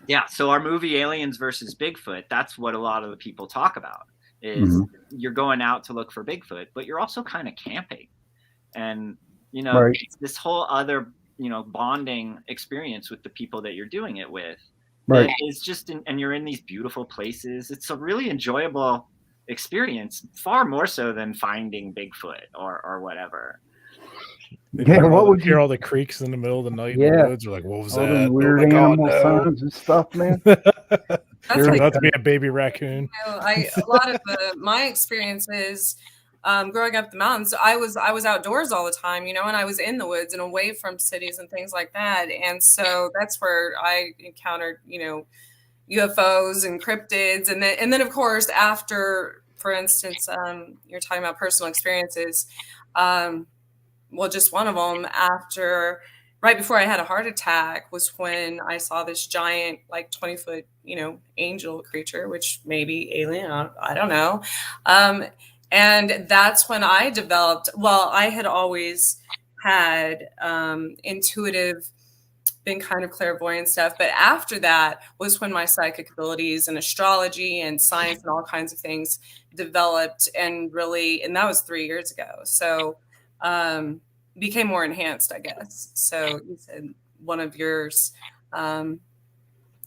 Yeah. So our movie Aliens versus Bigfoot, that's what a lot of the people talk about is you're going out to look for Bigfoot, but you're also kind of camping. And, it's this whole other, bonding experience with the people that you're doing it with. Right. It's just, and you're in these beautiful places. It's a really enjoyable experience, far more so than finding Bigfoot or whatever. What would hear all the creaks in the middle of the night in the woods? You're like, what was all that? them weird animal sounds and stuff, man. Turned out to be a baby raccoon. A lot of my experiences growing up in the mountains, I was outdoors all the time, and I was in the woods and away from cities and things like that. And so that's where I encountered, UFOs and cryptids. And then of course, after, for instance, you're talking about personal experiences. Just one of them right before I had a heart attack was when I saw this giant, like 20-foot, angel creature, which may be alien. I don't know. And that's when I developed, I had always had intuitive, been kind of clairvoyant stuff. But after that was when my psychic abilities and astrology and science and all kinds of things developed and that was 3 years ago. So became more enhanced, I guess. So you said one of yours, one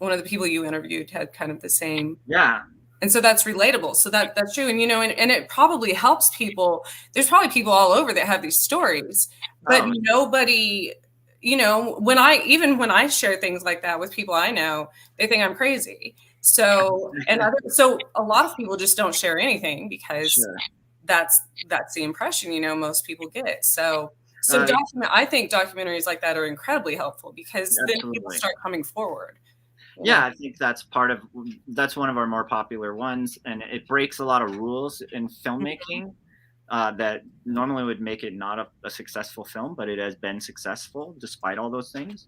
of the people you interviewed had kind of the same. Yeah. And so that's relatable. So that's true. And, and it probably helps people. There's probably people all over that have these stories, but nobody, when I share things like that with people I know, they think I'm crazy. So, so a lot of people just don't share anything because that's the impression, most people get. So I think documentaries like that are incredibly helpful because then people start coming forward. Yeah, I think that's one of our more popular ones, and it breaks a lot of rules in filmmaking that normally would make it not a successful film, but it has been successful despite all those things.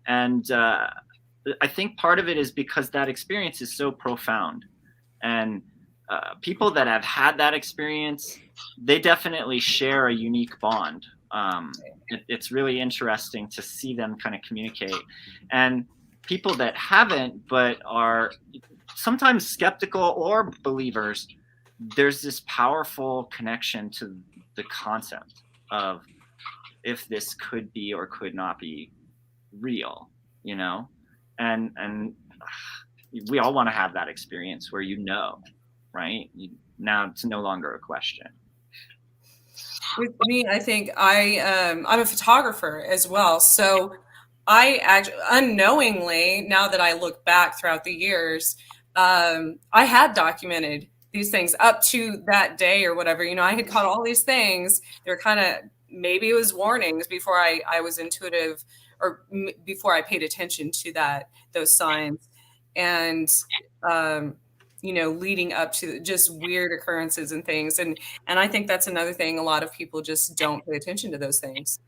And I think part of it is because that experience is so profound, and people that have had that experience, they definitely share a unique bond. It's really interesting to see them kind of communicate. And people that haven't, but are sometimes skeptical or believers, there's this powerful connection to the concept of if this could be or could not be real, and we all want to have that experience where right? Now it's no longer a question. With me, I think I'm a photographer as well. So I actually, unknowingly, now that I look back throughout the years, I had documented these things up to that day or whatever. You know, I had caught all these things. They're kind of, maybe it was warnings before I was intuitive, or before I paid attention to those signs. And, you know, leading up to just weird occurrences and things. And I think that's another thing. A lot of people just don't pay attention to those things.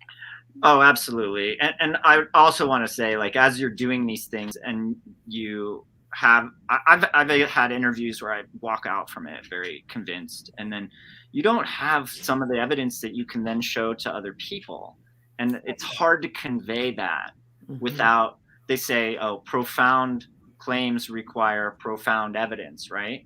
Oh, absolutely. And I also want to say, like, as you're doing these things and you have, I've had interviews where I walk out from it very convinced, and then you don't have some of the evidence that you can then show to other people. And it's hard to convey that without, they say, oh, profound claims require profound evidence, right?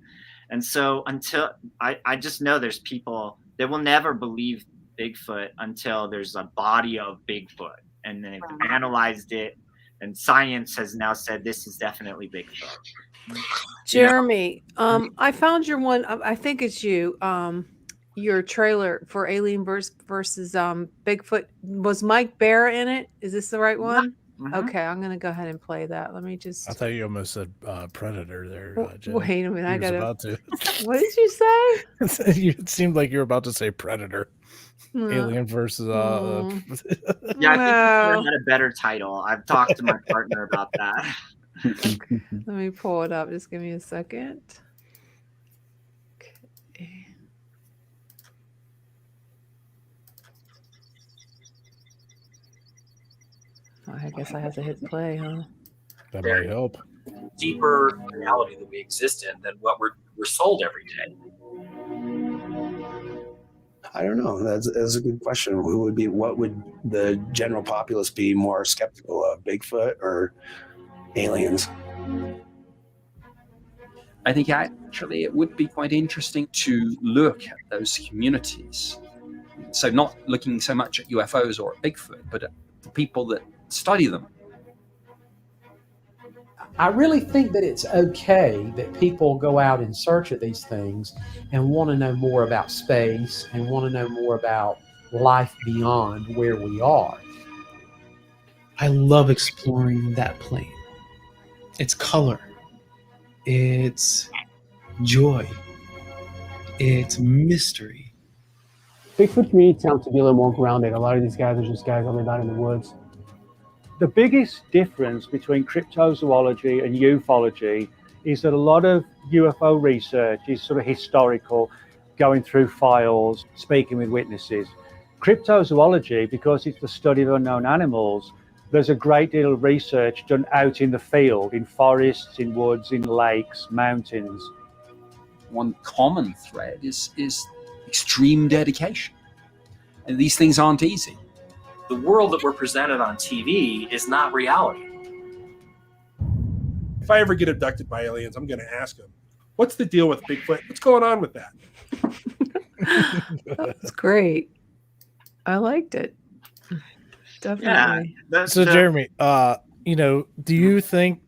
And so until I just know there's people that will never believe Bigfoot until there's a body of Bigfoot, and then they've analyzed it, and science has now said this is definitely Bigfoot. Jeremy, I found your one. I think it's you. Your trailer for Alien versus Bigfoot. Was Mike Bear in it? Is this the right one? Mm-hmm. Okay, I'm gonna go ahead and play that. Let me just. I thought you almost said Predator there. Jen. Wait a minute, I gotta. About to. What did you say? It seemed like you were about to say Predator. Alien versus. Yeah, I think we had a better title. I've talked to my partner about that. Okay, let me pull it up. Just give me a second. Okay. Oh, I guess I have to hit play, huh? That might help. Deeper reality that we exist in than what we're sold every day. I don't know. That's a good question. What would the general populace be more skeptical of, Bigfoot or aliens? I think actually it would be quite interesting to look at those communities. So not looking so much at UFOs or at Bigfoot, but at the people that study them. I really think that it's okay that people go out and search at these things and want to know more about space and want to know more about life beyond where we are. I love exploring that plane. It's color. It's joy. It's mystery. Bigfoot community tends to be a little more grounded. A lot of these guys are just guys that live out in the woods. The biggest difference between cryptozoology and ufology is that a lot of UFO research is sort of historical, going through files, speaking with witnesses. Cryptozoology, because it's the study of unknown animals, there's a great deal of research done out in the field, in forests, in woods, in lakes, mountains. One common thread is extreme dedication. And these things aren't easy. The world that we're presented on TV is not reality. If I ever get abducted by aliens, I'm going to ask them, what's the deal with Bigfoot? What's going on with that? That's great. I liked it. Definitely. Yeah, so Jeremy, do you think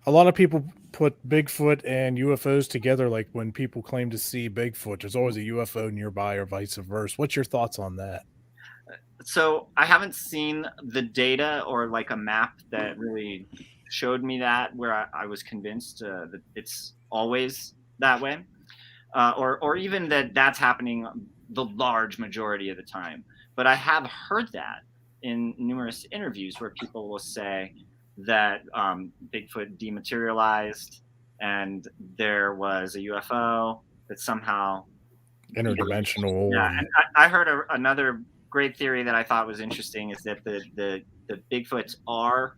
a lot of people put Bigfoot and UFOs together? Like when people claim to see Bigfoot, there's always a UFO nearby or vice versa. What's your thoughts on that? So I haven't seen the data or like a map that really showed me that, where I was convinced that it's always that way, or even that that's happening the large majority of the time. But I have heard that in numerous interviews where people will say that Bigfoot dematerialized and there was a UFO that somehow interdimensional. Yeah, and I heard another great theory that I thought was interesting is that the Bigfoots are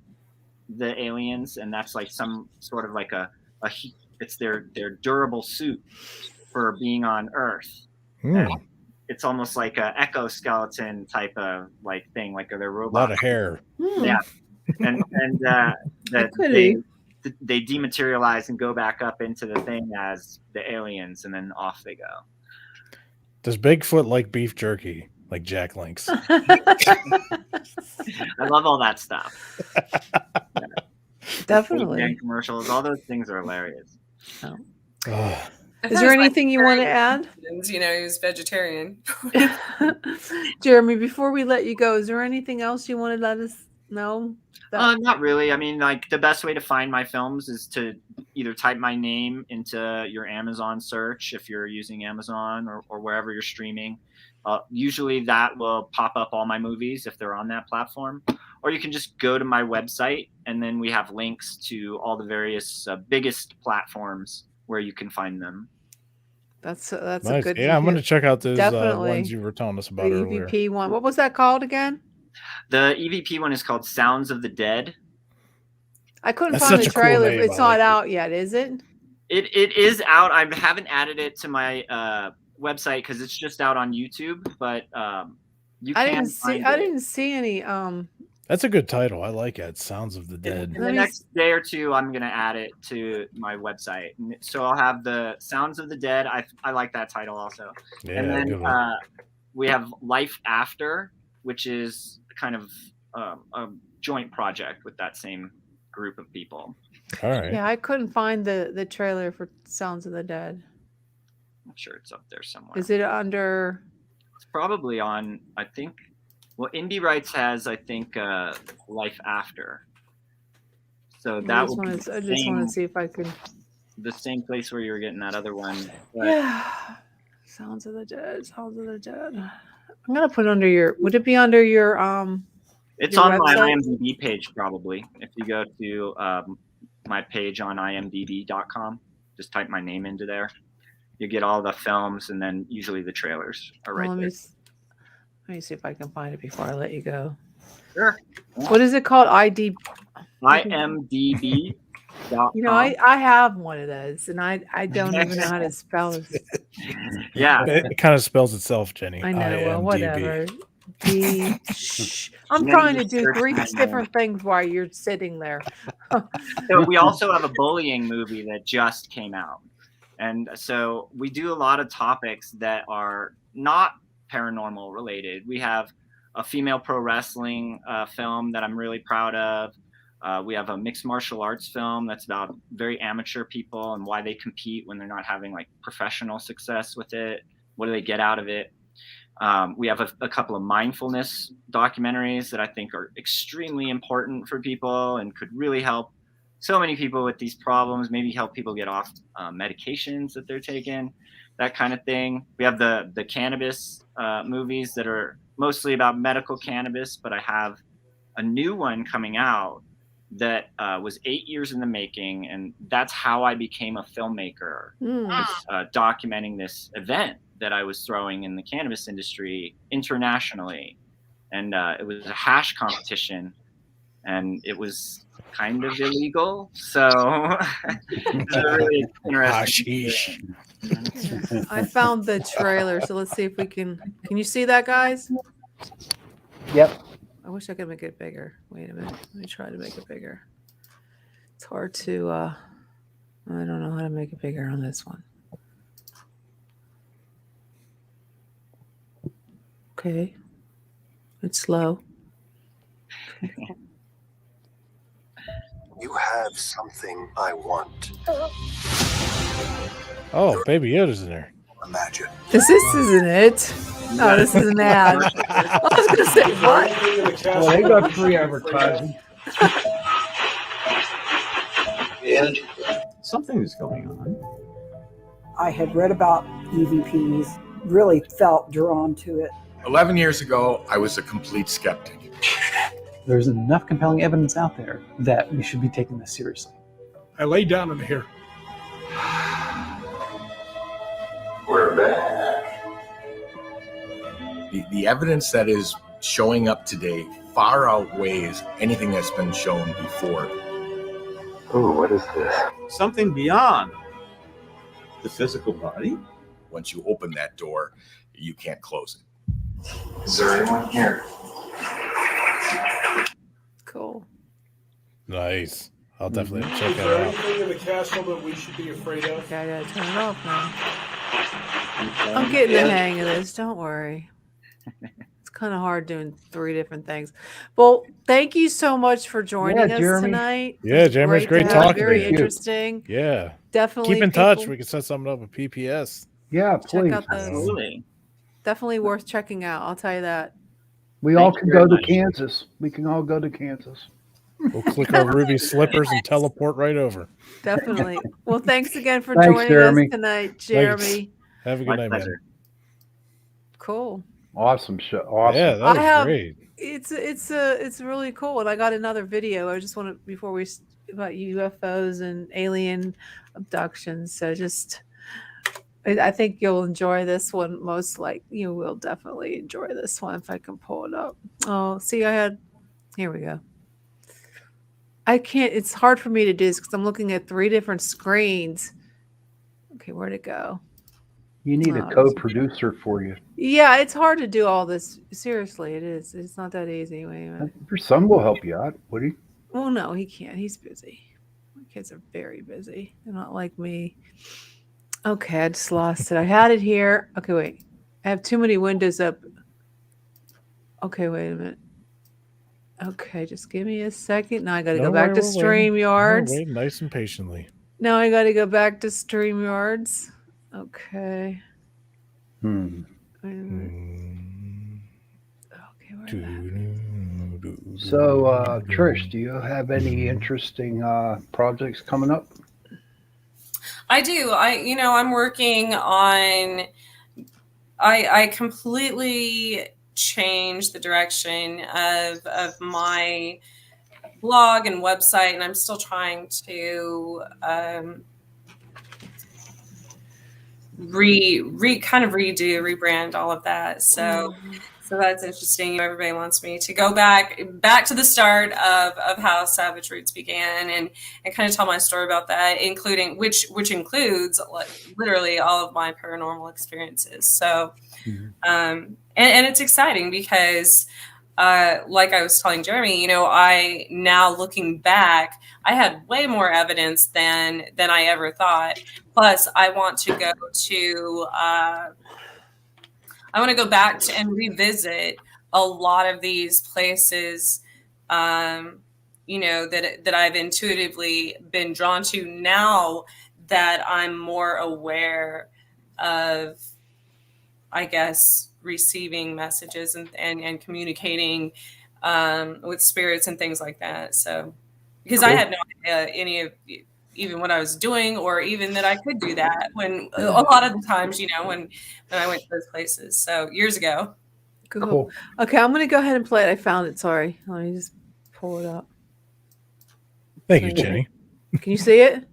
the aliens, and that's like some sort of like it's their durable suit for being on Earth. And it's almost like a exoskeleton type of like thing, like they're robots. A lot of hair. Yeah, and that they dematerialize and go back up into the thing as the aliens, and then off they go. Does Bigfoot like beef jerky? Like Jack Links. I love all that stuff. Yeah. Definitely. And commercials, all those things are hilarious. Oh. Is there anything you want to add? You know, he was vegetarian. Jeremy, before we let you go, is there anything else you want to No. Not really. I mean, like the best way to find my films is to either type my name into your Amazon search if you're using Amazon or wherever you're streaming. Usually that will pop up all my movies if they're on that platform. Or you can just go to my website, and then we have links to all the various biggest platforms where you can find them. That's Nice. a good. Yeah, I'm going to check out those Definitely. ones you were telling us about The earlier. EVP one. What was that called again? The EVP one is called Sounds of the Dead. I couldn't That's find such the a cool trailer. name. It's I like not out yet, is it? It is out. I haven't added it to my website because it's just out on YouTube, but you I can didn't see. find I it. didn't see any. That's a good title. I like it. Sounds of the Dead. In the next day or two, I'm going to add it to my website. So I'll have the Sounds of the Dead. I like that title also. Yeah, and then good one. we have Life After, which is kind of a joint project with that same group of people. All right. Yeah, I couldn't find the trailer for Sounds of the Dead. I'm sure it's up there somewhere. Is it under? It's probably on, I think. Well, Indie Rights has, I think, Life After. So that will be I just want to see if I could. the same place where you were getting that other one. But Yeah. Sounds of the Dead. Sounds of the Dead. I'm gonna put it under your. Would it be under your it's your on my website? IMDb page, probably. If you go to my page on imdb.com, just type my name into there. You get all the films, and then usually the trailers are right Let there. me see if I can find it before I let you go. Sure. What is it called? IMDb.com. You know, I have one of those, and I don't even know how to spell it. Yeah. It kind of spells itself, Jenny. I know. Well, IMDb. whatever. I'm Jenny trying to just do searched 3 my name. different things while you're sitting there. So we also have a bullying movie that just came out. And so we do a lot of topics that are not paranormal related. We have a female pro wrestling film that I'm really proud of. We have a mixed martial arts film that's about very amateur people and why they compete when they're not having like professional success with it. What do they get out of it? We have a couple of mindfulness documentaries that I think are extremely important for people and could really help so many people with these problems, maybe help people get off medications that they're taking, that kind of thing. We have the cannabis movies that are mostly about medical cannabis, but I have a new one coming out that was 8 years in the making, and that's how I became a filmmaker, was documenting this event that I was throwing in the cannabis industry internationally. And it was a hash competition, and it was kind of illegal. So it's a really interesting. I found the trailer, so let's see if we can you see that, guys? Yep. I wish I could make it bigger. Wait a minute. Let me try to make it bigger. It's hard to I don't know how to make it bigger on this one. Okay. It's slow. You have something I want. Oh, Baby Yoda's in there. Imagine. This isn't it. No, this is an ad. I was gonna say what? Well, they got free advertising. And Something is going on. I had read about EVPs, really felt drawn to it. 11 years ago, I was a complete skeptic. There's enough compelling evidence out there that we should be taking this seriously. I lay down in here. We're back. The evidence that is showing up today far outweighs anything that's been shown before. Oh, what is this? Something beyond the physical body. Once you open that door, you can't close it. Is there anyone here? Cool. Nice. I'll definitely Is check there that out. anything in the castle that we should be afraid of? Okay, I gotta turn it off now. I'm getting the hang of this. Don't worry. It's kind of hard doing 3 different things. Well, thank you so much for joining us Jeremy. tonight. Yeah, Jeremy, it's great to have. talking to Very you. interesting. Yeah. Definitely Keep in touch. people- We can set something up with PPS. Yeah, Check please. out those. Definitely worth checking out. I'll tell you that. We all Thank you can very go to much. Kansas. We can all go to Kansas. We'll click our ruby slippers and teleport right over. Definitely. Well, thanks again for Thanks, joining Jeremy. us tonight, Thanks. Jeremy. Have a My good night, pleasure. man. Cool. Awesome show. Awesome. Yeah, that I was have great. it's really cool, and I got another video. I just want to before we about UFOs and alien abductions. So just I think you'll enjoy this one. Most like you will definitely enjoy this one if I can pull it up. Oh, see, here we go. I can't. It's hard for me to do this because I'm looking at 3 different screens. Okay, where'd it go? You need a co-producer for you. Yeah, it's hard to do all this. Seriously, it is. It's not that easy. Wait a minute. Your son will help you out, would he? Well, no, he can't. He's busy. My kids are very busy. They're not like me. Okay, I just lost it. I had it here. Okay, wait. I have too many windows up. Okay, wait a minute. Okay, just give me a second. Now I got to go back to StreamYards. Wait nice and patiently. Now I got to go back to StreamYards. Okay. So, Trish, do you have any interesting projects coming up? I do. I'm working on. I completely changed the direction of my blog and website, and I'm still trying to rebrand all of that. So that's interesting. Everybody wants me to go back to the start of how Savage Roots began and kind of tell my story about that, including which includes literally all of my paranormal experiences. So and it's exciting because like I was telling Jeremy, I now looking back, I had way more evidence than I ever thought. Plus, I want to go back to and revisit a lot of these places, that I've intuitively been drawn to now that I'm more aware of, I guess, receiving messages and communicating with spirits and things like that. So, because cool. I had no idea any of even what I was doing, or even that I could do that when a lot of the times, when I went to those places. So years ago. Cool. Okay, I'm going to go ahead and play it. I found it. Sorry. Let me just pull it up. Thank you, Jenny. Can you see it?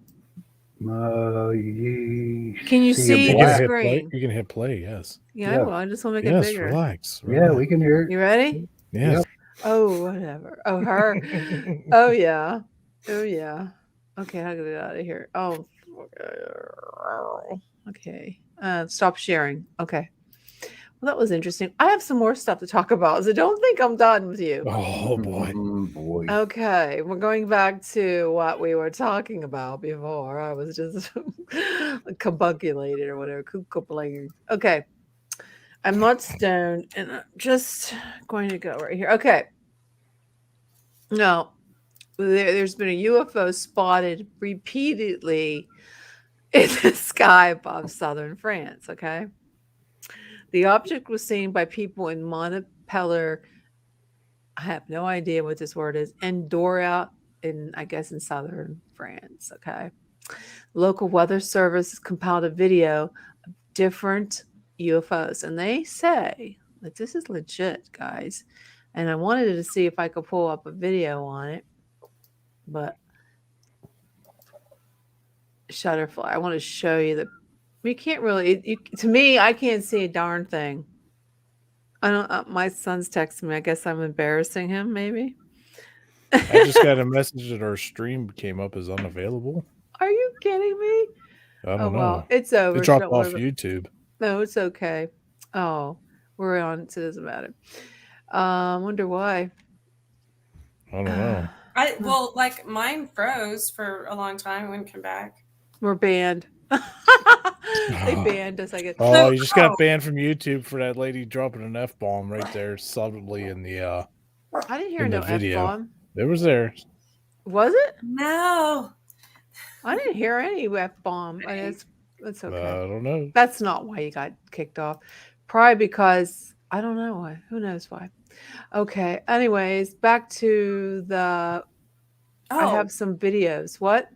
Can you see the screen? You can hit play, yes. Yeah, I will. I just want to make it bigger. Relax. Yeah, we can hear it. You ready? Yes. Yep. Oh, whatever. Oh, her. Oh, yeah. Oh, yeah. Okay, I'll get it out of here. Oh, okay. Stop sharing. Okay. Well, that was interesting. I have some more stuff to talk about, so don't think I'm done with you. Oh, boy. Okay, we're going back to what we were talking about before. I was just combugulated or whatever. Okay. I'm not stoned, and I'm just going to go right here. Okay. Now, there's been a UFO spotted repeatedly in the sky above southern France, okay? The object was seen by people in Montpellier. I have no idea what this word is. And Dora, in southern France, okay? Local weather service compiled a video of different UFOs, and they say that this is legit, guys. And I wanted to see if I could pull up a video on it, but Shutterfly. I want to show you that we can't really. To me, I can't see a darn thing. I don't. My son's texting me. I guess I'm embarrassing him. Maybe. I just got a message that our stream came up as unavailable. Are you kidding me? I don't know. Well, it's over. It dropped off YouTube. No, it's okay. Oh, we're on. So it doesn't matter. Wonder why. I don't know. Like mine froze for a long time. It wouldn't come back. We're banned. They banned us, I guess. Oh, you just got banned from YouTube for that lady dropping an F-bomb right there, subtly in the I didn't hear no F-bomb. It was there. Was it? No. I didn't hear any F-bomb. That's okay. I don't know. That's not why you got kicked off. Probably because I don't know why. Who knows why? Okay. Anyways, back to the. I Oh. have some videos. What?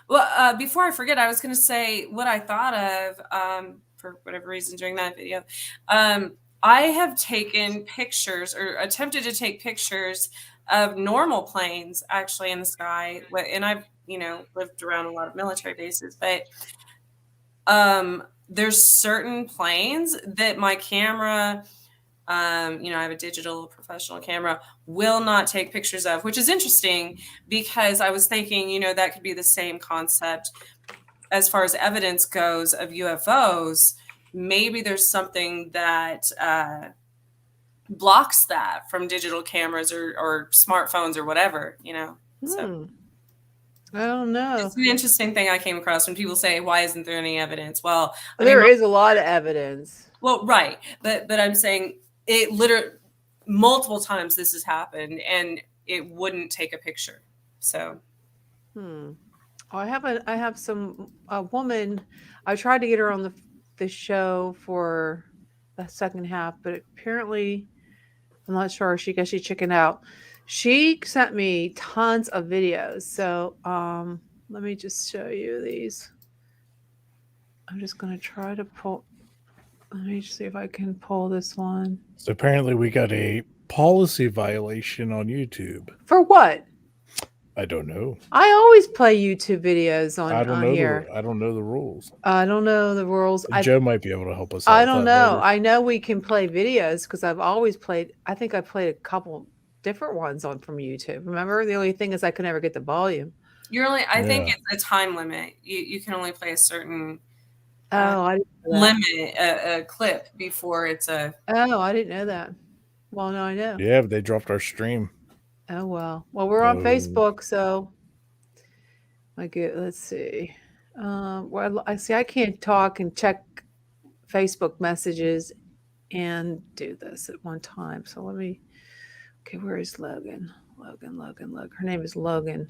Well, before I forget, I was going to say what I thought of for whatever reason during that video. I have taken pictures or attempted to take pictures of normal planes actually in the sky. And I've, lived around a lot of military bases, but there's certain planes that my camera, I have a digital professional camera, will not take pictures of, which is interesting because I was thinking, that could be the same concept as far as evidence goes of UFOs. Maybe there's something that blocks that from digital cameras or smartphones or whatever, So I don't know. It's an interesting thing I came across when people say, why isn't there any evidence? Well, there is a lot of evidence. Well, right. But I'm saying it literally multiple times this has happened and it wouldn't take a picture. So. Oh, I have a woman. I tried to get her on the show for the second half, but apparently I'm not sure. She chickened out. She sent me tons of videos. So let me just show you these. I'm just going to try to pull. Let me see if I can pull this one. So apparently we got a policy violation on YouTube. For what? I don't know. I always play YouTube videos on here. I don't know the rules. I don't know the rules. Joe might be able to help us out. I don't know. I know we can play videos because I've always played. I think I played a couple different ones from YouTube. Remember, the only thing is I could never get the volume. I think it's a time limit. You can only play a certain I didn't know limit a clip before it's a. Oh, I didn't know that. Well, no, I know. Yeah, but they dropped our stream. Oh well. Well, we're on Facebook, so let's see. Well, I can't talk and check Facebook messages and do this at one time. So let me. Okay, where is Logan? Logan. Her name is Logan.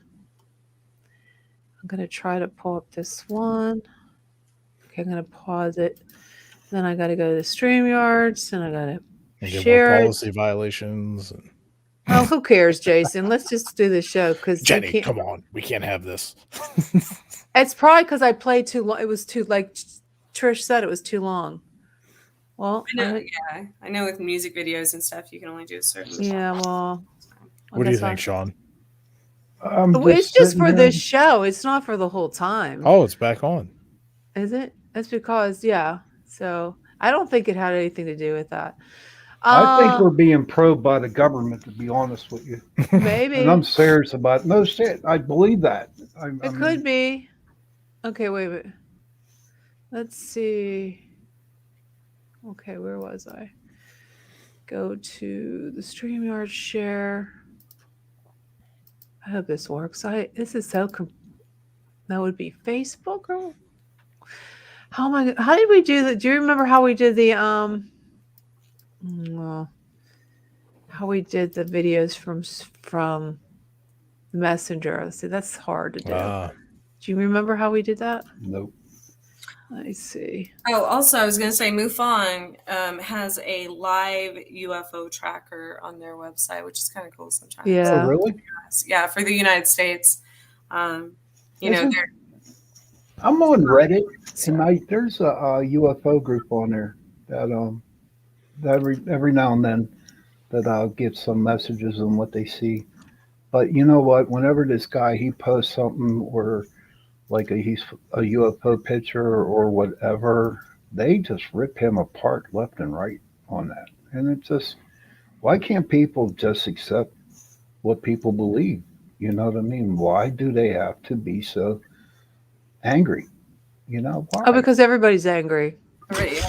I'm gonna try to pull up this one. Okay, I'm gonna pause it. Then I gotta go to the StreamYards, and I gotta share policy violations. Oh, who cares, Jason? Let's just do the show because Jenny, come on, we can't have this. It's probably because I played too long. It was too, like Trish said, it was too long. Well, I know with music videos and stuff, you can only do a certain. Yeah, well. What do you think, Sean? It's just for this show. It's not for the whole time. Oh, it's back on. Is it? That's because, yeah. So I don't think it had anything to do with that. I think we're being probed by the government, to be honest with you. Maybe. And I'm serious about it. No shit. I believe that. It could be. Okay, wait. Let's see. Okay, where was I? Go to the StreamYard share. I hope this works. This is so. That would be Facebook, or how did we do that? Do you remember how we did the how we did the videos from Messenger? See, that's hard to do. Do you remember how we did that? Nope. Let me see. Oh, also, I was going to say MUFON has a live UFO tracker on their website, which is kind of cool sometimes. Yeah. Oh, really? Yeah, for the United States. I'm on Reddit, and there's a UFO group on there that every now and then that I'll get some messages on what they see. But you know what? Whenever this guy he posts something or like he's a UFO picture or whatever, they just rip him apart left and right on that. And it's just, why can't people just accept what people believe? You know what I mean? Why do they have to be so angry? You know why? Oh, because everybody's angry. Right.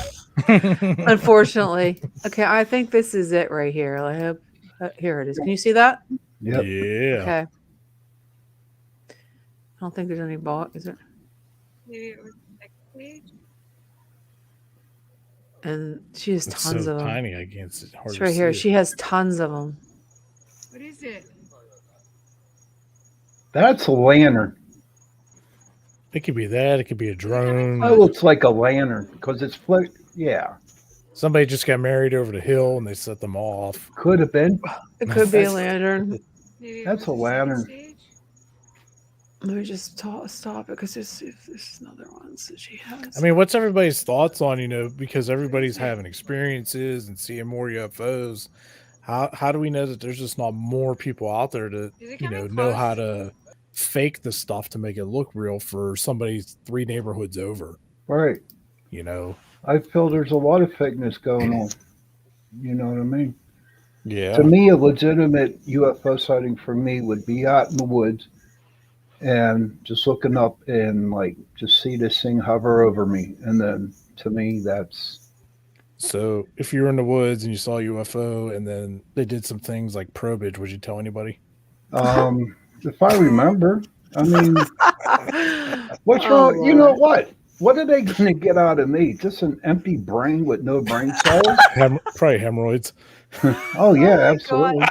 Unfortunately. Okay, I think this is it right here. I hope here it is. Can you see that? Yep. Yeah. Okay. I don't think there's any bot, is there? Maybe it was next page. And she has It's tons so of them. tiny, I can't see. It's right here. She has tons of them. What is it? That's a lantern. It could be that. It could be a drone. It looks like a lantern because it's float. Yeah. Somebody just got married over the hill and they set them off. Could have been. It could be a lantern. That's a lantern. Let me just stop it because there's another ones that she has. I mean, what's everybody's thoughts on, because everybody's having experiences and seeing more UFOs. How do we know that there's just not more people out there to, know how to fake the stuff to make it look real for somebody's 3 neighborhoods over? Right. I feel there's a lot of fakeness going on. You know what I mean? Yeah. To me, a legitimate UFO sighting for me would be out in the woods and just looking up and just see this thing hover over me. And then to me, that's. So if you were in the woods and you saw a UFO and then they did some things like probage, would you tell anybody? If I remember, I mean, what's wrong? You know what? What are they going to get out of me? Just an empty brain with no brain cells? Probably hemorrhoids. Oh, yeah, absolutely.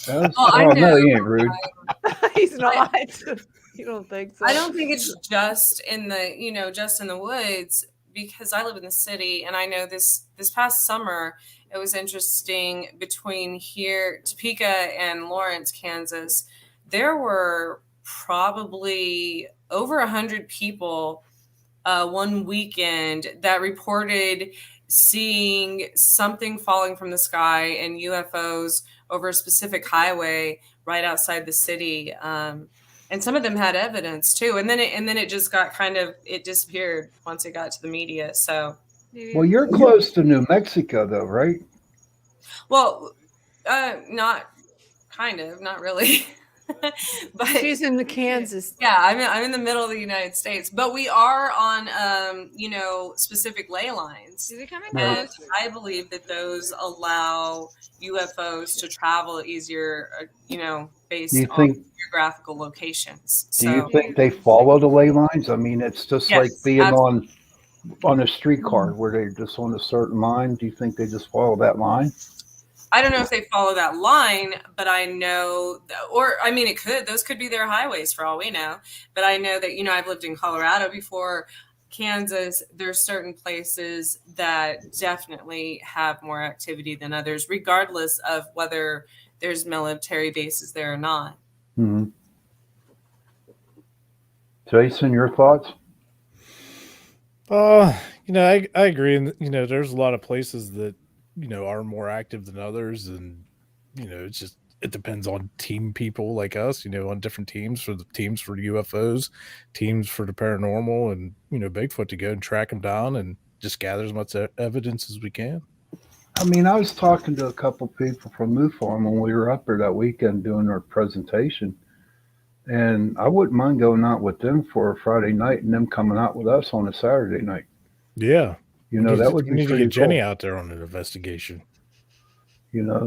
No, he ain't rude. He's not. You don't think so? I don't think it's just in the woods, because I live in the city, and I know this past summer it was interesting between here, Topeka, and Lawrence, Kansas. There were probably over 100 people one weekend that reported seeing something falling from the sky and UFOs over a specific highway right outside the city. And some of them had evidence too. And then it just got it disappeared once it got to the media. So, well, you're close to New Mexico though, right? Well, not really. But she's in Kansas. Yeah, I'm in the middle of the United States, but we are on specific ley lines. Is it coming and I believe that those allow UFOs to travel easier, based on geographical locations. Do you think they follow the ley lines? I mean, it's just like being on a streetcar where they're just on a certain line. Do you think they just follow that line? I don't know if they follow that line, but I know, those could be their highways for all we know. But I know that, I've lived in Colorado before, Kansas. There's certain places that definitely have more activity than others, regardless of whether there's military bases there or not. Mm-hmm. Jason, your thoughts? I agree. And, there's a lot of places that, are more active than others. And, it depends on team people like us, on different teams for UFOs, teams for the paranormal, and, Bigfoot, to go and track them down and just gather as much evidence as we can. I mean, I was talking to a couple people from MUFON when we were up there that weekend doing our presentation. And I wouldn't mind going out with them for a Friday night and them coming out with us on a Saturday night. Yeah. That would be we need to pretty get Jenny cool. out there on an investigation.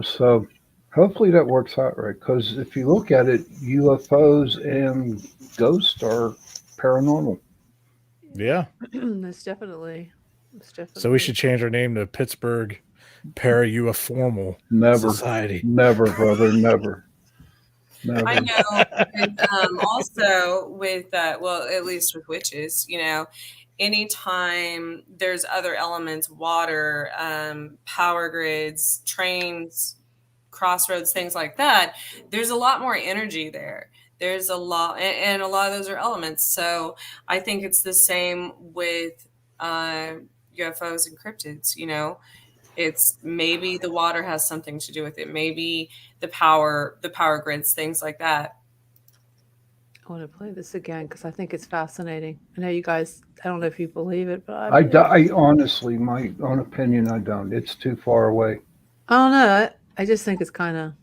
So hopefully that works out right. Because if you look at it, UFOs and ghosts are paranormal. Yeah. That's definitely. So we should change our name to Pittsburgh Para-UFormal Society. Never, brother, never. I know. And, also with, at least with witches, anytime there's other elements, water, power grids, trains, crossroads, things like that, there's a lot more energy there. There's a lot, and a lot of those are elements. So I think it's the same with UFOs and cryptids. It's maybe the water has something to do with it. Maybe the power grids, things like that. I want to play this again because I think it's fascinating. I know you guys, I don't know if you believe it, but I honestly, my own opinion, I don't. It's too far away. I don't know. I just think it's kind of.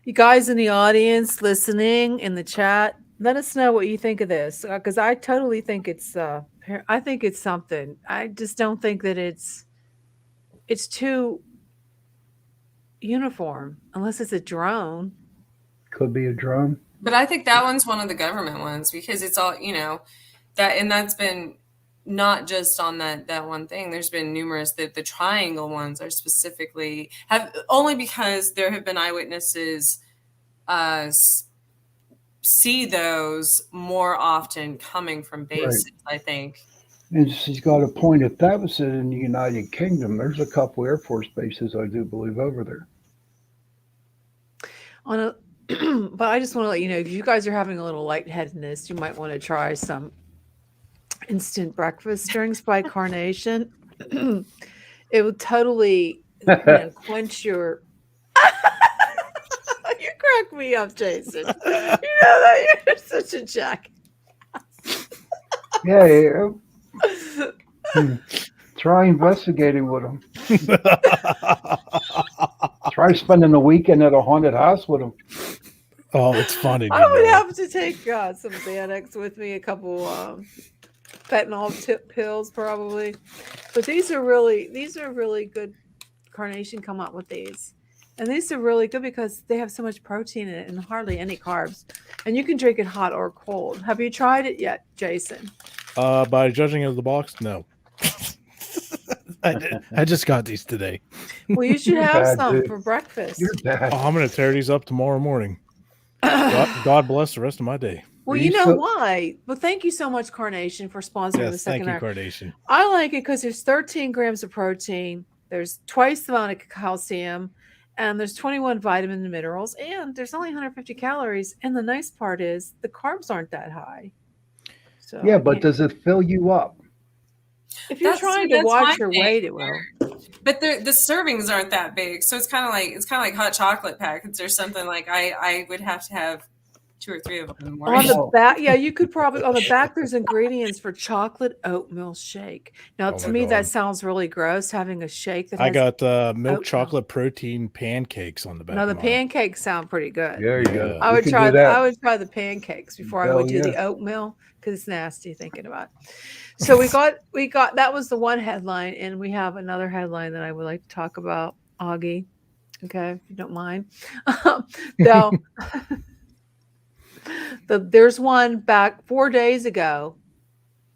You guys in the audience listening in the chat, let us know what you think of this, because I totally think it's. I think it's something. I just don't think that it's too uniform unless it's a drone. Could be a drone. But I think that one's one of the government ones because it's all, that's been not just on that one thing. There's been numerous that the triangle ones are specifically have only because there have been eyewitnesses see those more often coming from bases, right. I think. And she's got a point. If that was in the United Kingdom, there's a couple Air Force bases, I do believe, over there. On a, but I just want to let you know, if you guys are having a little lightheadedness, you might want to try some instant breakfast drinks by Carnation. It would totally quench your. You crack me up, Jason. You know that you're such a jack. Yeah. Try investigating with them. Try spending the weekend at a haunted house with them. Oh, it's funny. I would have to take some Xanax with me, a couple fentanyl pills probably. But these are really good. Carnation come up with these. And these are really good because they have so much protein in it and hardly any carbs. And you can drink it hot or cold. Have you tried it yet, Jason? By judging of the box, no. I just got these today. Well, you should have some for breakfast. You're bad. Oh, I'm going to tear these up tomorrow morning. God bless the rest of my day. Well, you know why? Well, thank you so much, Carnation, for sponsoring the second thank you, hour. Carnation. I like it because there's 13 grams of protein. There's twice the amount of calcium. And there's 21 vitamins and minerals. And there's only 150 calories. And the nice part is the carbs aren't that high. So Yeah, but does it fill you up? if you're trying to watch your weight, it will. But the servings aren't that big, so it's kind of like hot chocolate packets or something. Like I would have to have 2 or 3 of them in the morning. On the back, yeah, you could probably on the back. There's ingredients for chocolate oatmeal shake. Now, to me, that sounds really gross. Having a shake that I has got milk oatmeal. chocolate protein pancakes on the back. No, the of mine. pancakes sound pretty good. There you go. I You would can try. do that. I would try the pancakes before I Hell would do the yeah. oatmeal because it's nasty thinking about it. So we got that was the one headline, and we have another headline that I would like to talk about, Augie. Okay, if you don't mind. Now, there's one back 4 days ago.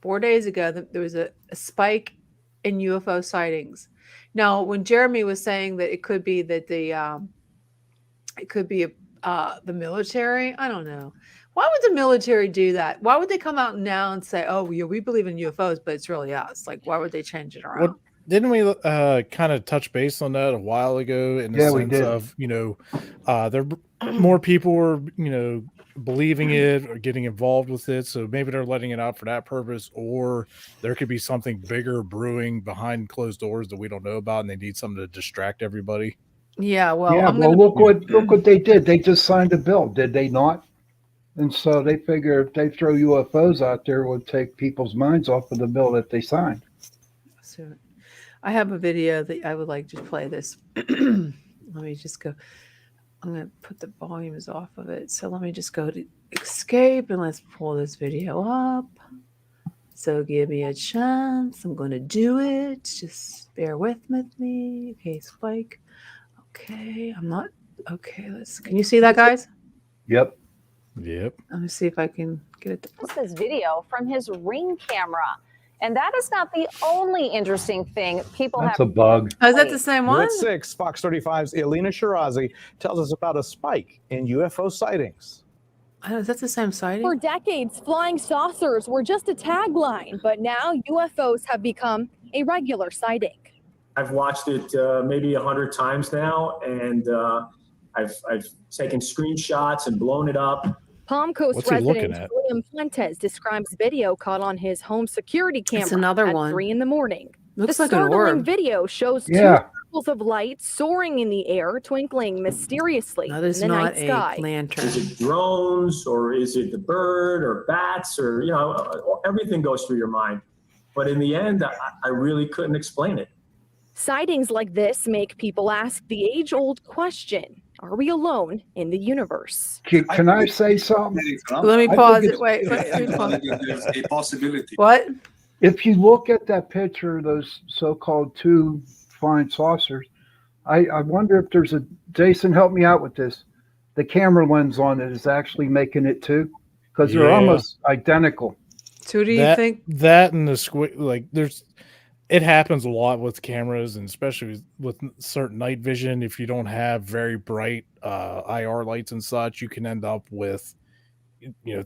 4 days ago, there was a spike in UFO sightings. Now, when Jeremy was saying that it could be that the military, I don't know. Why would the military do that? Why would they come out now and say, "Oh, yeah, we believe in UFOs, but it's really us"? Like, why would they change it around? Well, didn't we kind of touch base on that a while ago in the Yeah, we sense did. of, there more people were, believing it or getting involved with it. So maybe they're letting it out for that purpose, or there could be something bigger brewing behind closed doors that we don't know about, and they need something to distract everybody. Yeah, well, Yeah, look what they did. They just signed a bill, did they not? And so they figure if they throw UFOs out there, it would take people's minds off of the bill that they signed. So I have a video that I would like to play this. Let me just go. I'm going to put the volumes off of it. So let me just go to escape and let's pull this video up. So give me a chance. I'm going to do it. Just bear with me. Okay, spike. Okay, I'm not. Okay, can you see that, guys? Yep. Yep. Let me see if I can get it. This video from his Ring camera. And that is not the only interesting thing people That's have. a bug. Oh, is that the same one? At 6, Fox 35's Elena Shirazi tells us about a spike in UFO sightings. Oh, is that the same sighting? For decades, flying saucers were just a tagline, but now UFOs have become a regular sighting. I've watched it maybe 100 times now, and I've taken screenshots and blown it up. Palm Coast What's he looking resident at? William Fuentes describes video caught on his home security camera another at one. 3 a.m. Looks The like an startling orb. video shows Yeah. 2 circles of light soaring in the air, twinkling mysteriously That in is the not night a sky. lantern. Is it drones, or is it the bird, or bats, or everything goes through your mind. But in the end, I really couldn't explain it. Sightings like this make people ask the age-old question: are we alone in the universe? Can I say something? Let me I pause think it. Wait. There's a possibility. What? If you look at that picture of those so-called 2 flying saucers, I wonder if there's Jason, help me out with this. The camera lens on it is actually making it too, because they're Yeah. almost identical. So what do you think? That and the it happens a lot with cameras, and especially with certain night vision. If you don't have very bright IR lights and such, you can end up with,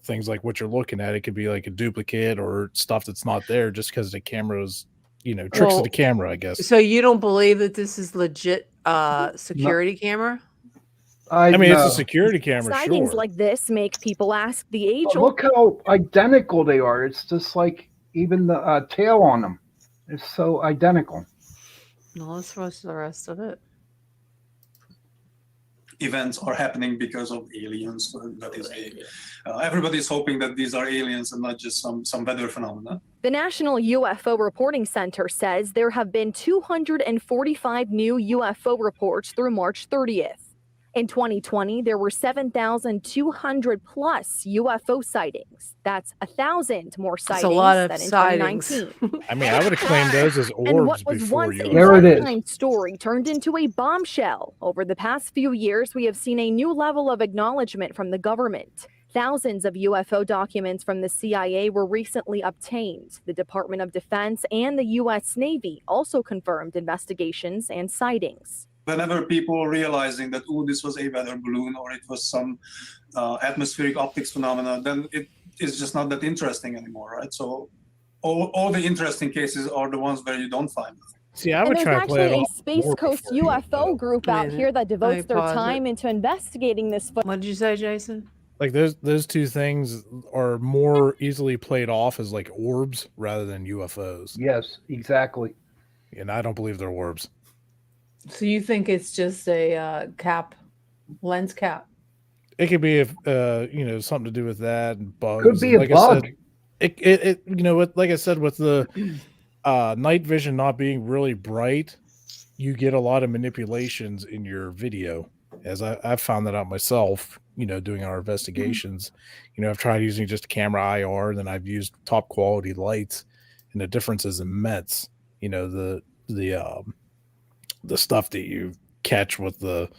things like what you're looking at. It could be like a duplicate or stuff that's not there just because the camera's, tricks of the camera, I guess. So you don't believe that this is legit security camera? I mean, it's a security camera, Sightings sure. like this make people ask the age. But look how identical they are. It's just like even the tail on them. It's so identical. No, let's watch the rest of it. Events are happening because of aliens. That is, everybody's hoping that these are aliens and not just some weather phenomena. The National UFO Reporting Center says there have been 245 new UFO reports through March 30th. In 2020, there were 7,200 plus UFO sightings. That's 1,000 more sightings a lot of than in sightings. 2019. I mean, I would have claimed those as And orbs what was before once you. a There it is. one-time story turned into a bombshell. Over the past few years, we have seen a new level of acknowledgement from the government. Thousands of UFO documents from the CIA were recently obtained. The Department of Defense and the U.S. Navy also confirmed investigations and sightings. Whenever people are realizing that, oh, this was a weather balloon or it was some atmospheric optics phenomena, then it is just not that interesting anymore, right? So all the interesting cases are the ones where you don't find them. See, I would And try there's to play it actually all a Space more Coast before UFO group out here that devotes their time into investigating this. What did you say, Jason? Like those two things are more easily played off as like orbs rather than UFOs. Yes, exactly. And I don't believe they're orbs. So you think it's just a lens cap? It could be something to do with that and bugs. Could be and a bug. I said, like I said, with the night vision not being really bright, you get a lot of manipulations in your video. As I've found that out myself, doing our investigations. I've tried using just camera IR, then I've used top quality lights, and the difference is immense. The stuff that you catch with the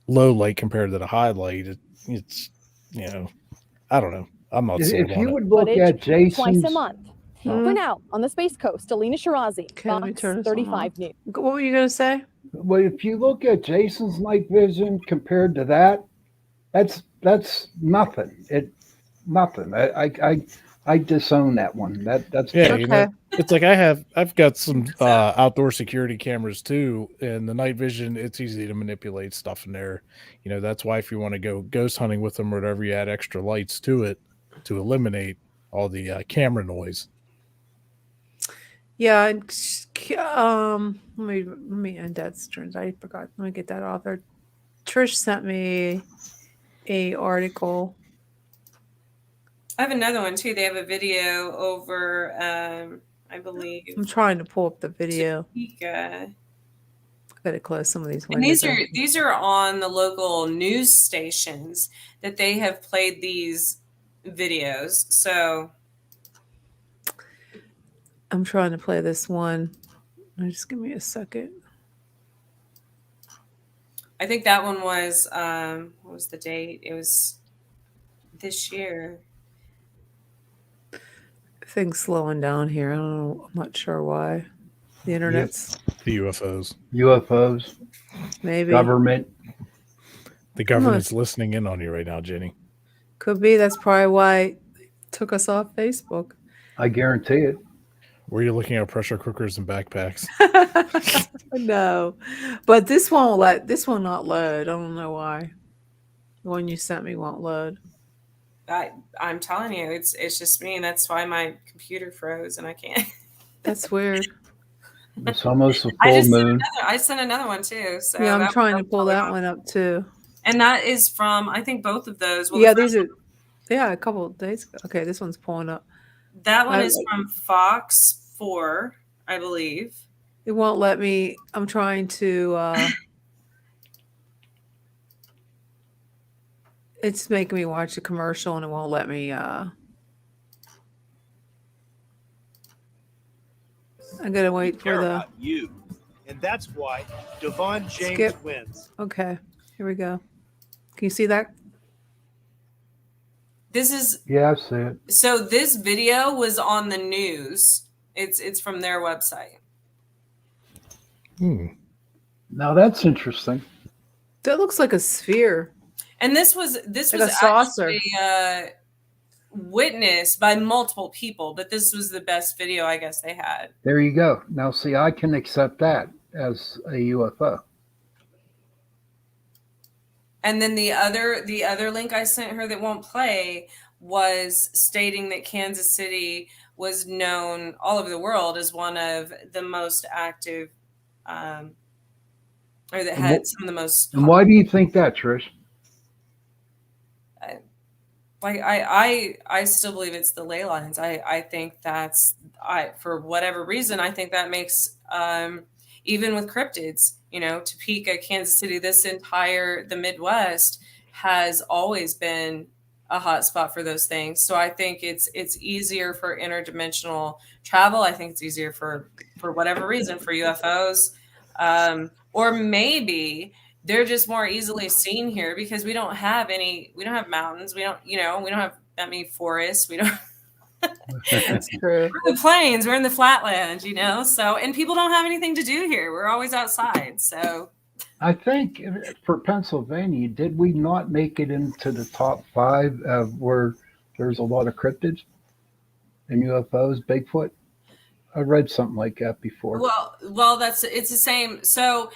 low light compared to the high light, it's I don't know. I'm not sold If on you it. would look at Jason's Twice a month. For now, on the Space Coast, Alina Shirazi, let me Fox turn this 35 News. What were you going to say? Well, if you look at Jason's night vision compared to that, that's nothing. Nothing. I disown that one. That's Yeah, it's like I've got some outdoor security cameras too, and the night vision, it's easy to manipulate stuff in there. That's why if you want to go ghost hunting with them or whatever, you add extra lights to it to eliminate all the camera noise. Yeah, and let me end that strings. I forgot. Let me get that off there. Trish sent me a article. I have another one too. They have a video over, I believe. I'm trying to pull up the video. Topeka. I gotta close some of these And windows. these are on the local news stations that they have played these videos. So I'm trying to play this one. Just give me a second. I think that one was what was the date? It was this year. Things slowing down here. I don't know. I'm not sure why. The internet's The UFOs. UFOs. maybe Government. The government's listening in on you right now, Jenny. could be. That's probably why it took us off Facebook. I guarantee it. Were you looking at pressure cookers and backpacks? No, but this will not load. I don't know why. The one you sent me won't load. I'm telling you, it's just me, and that's why my computer froze and I can't. That's weird. It's almost a I full just moon. I sent another one too. So Yeah, I'm that- trying to pull that one up too. and that is from I think both of those. Well, Yeah, the these are. Yeah, a couple of days ago. Okay, this one's pulling up. that one I- is from Fox 4, I believe. It won't let me. I'm trying to. It's making me watch a commercial and it won't let me. I'm gonna wait for care the. about you, and that's why Devon James Skip. wins. Okay, here we go. Can you see that? This is Yeah, I see it. so. This video was on the news. It's from their website. Now that's interesting. That looks like a sphere. And this was Like a saucer. actually witnessed by multiple people, but this was the best video I guess they had. There you go. Now, see, I can accept that as a UFO. And then the other link I sent her that won't play was stating that Kansas City was known all over the world as one of the most active, or that had some of the most. And why do you think that, Trish? I still believe it's the ley lines. I think for whatever reason, I think that makes, even with cryptids, Topeka, Kansas City, the Midwest has always been a hot spot for those things. So I think it's easier for interdimensional travel. I think it's easier for whatever reason for UFOs, or maybe they're just more easily seen here because we don't have mountains. We don't have that many forests. We don't. That's true. We're in the plains. We're in the flatland, So, and people don't have anything to do here. We're always outside. So, I think for Pennsylvania, did we not make it into the top 5 where there's a lot of cryptids and UFOs, Bigfoot? I read something like that before. Well, it's the same. So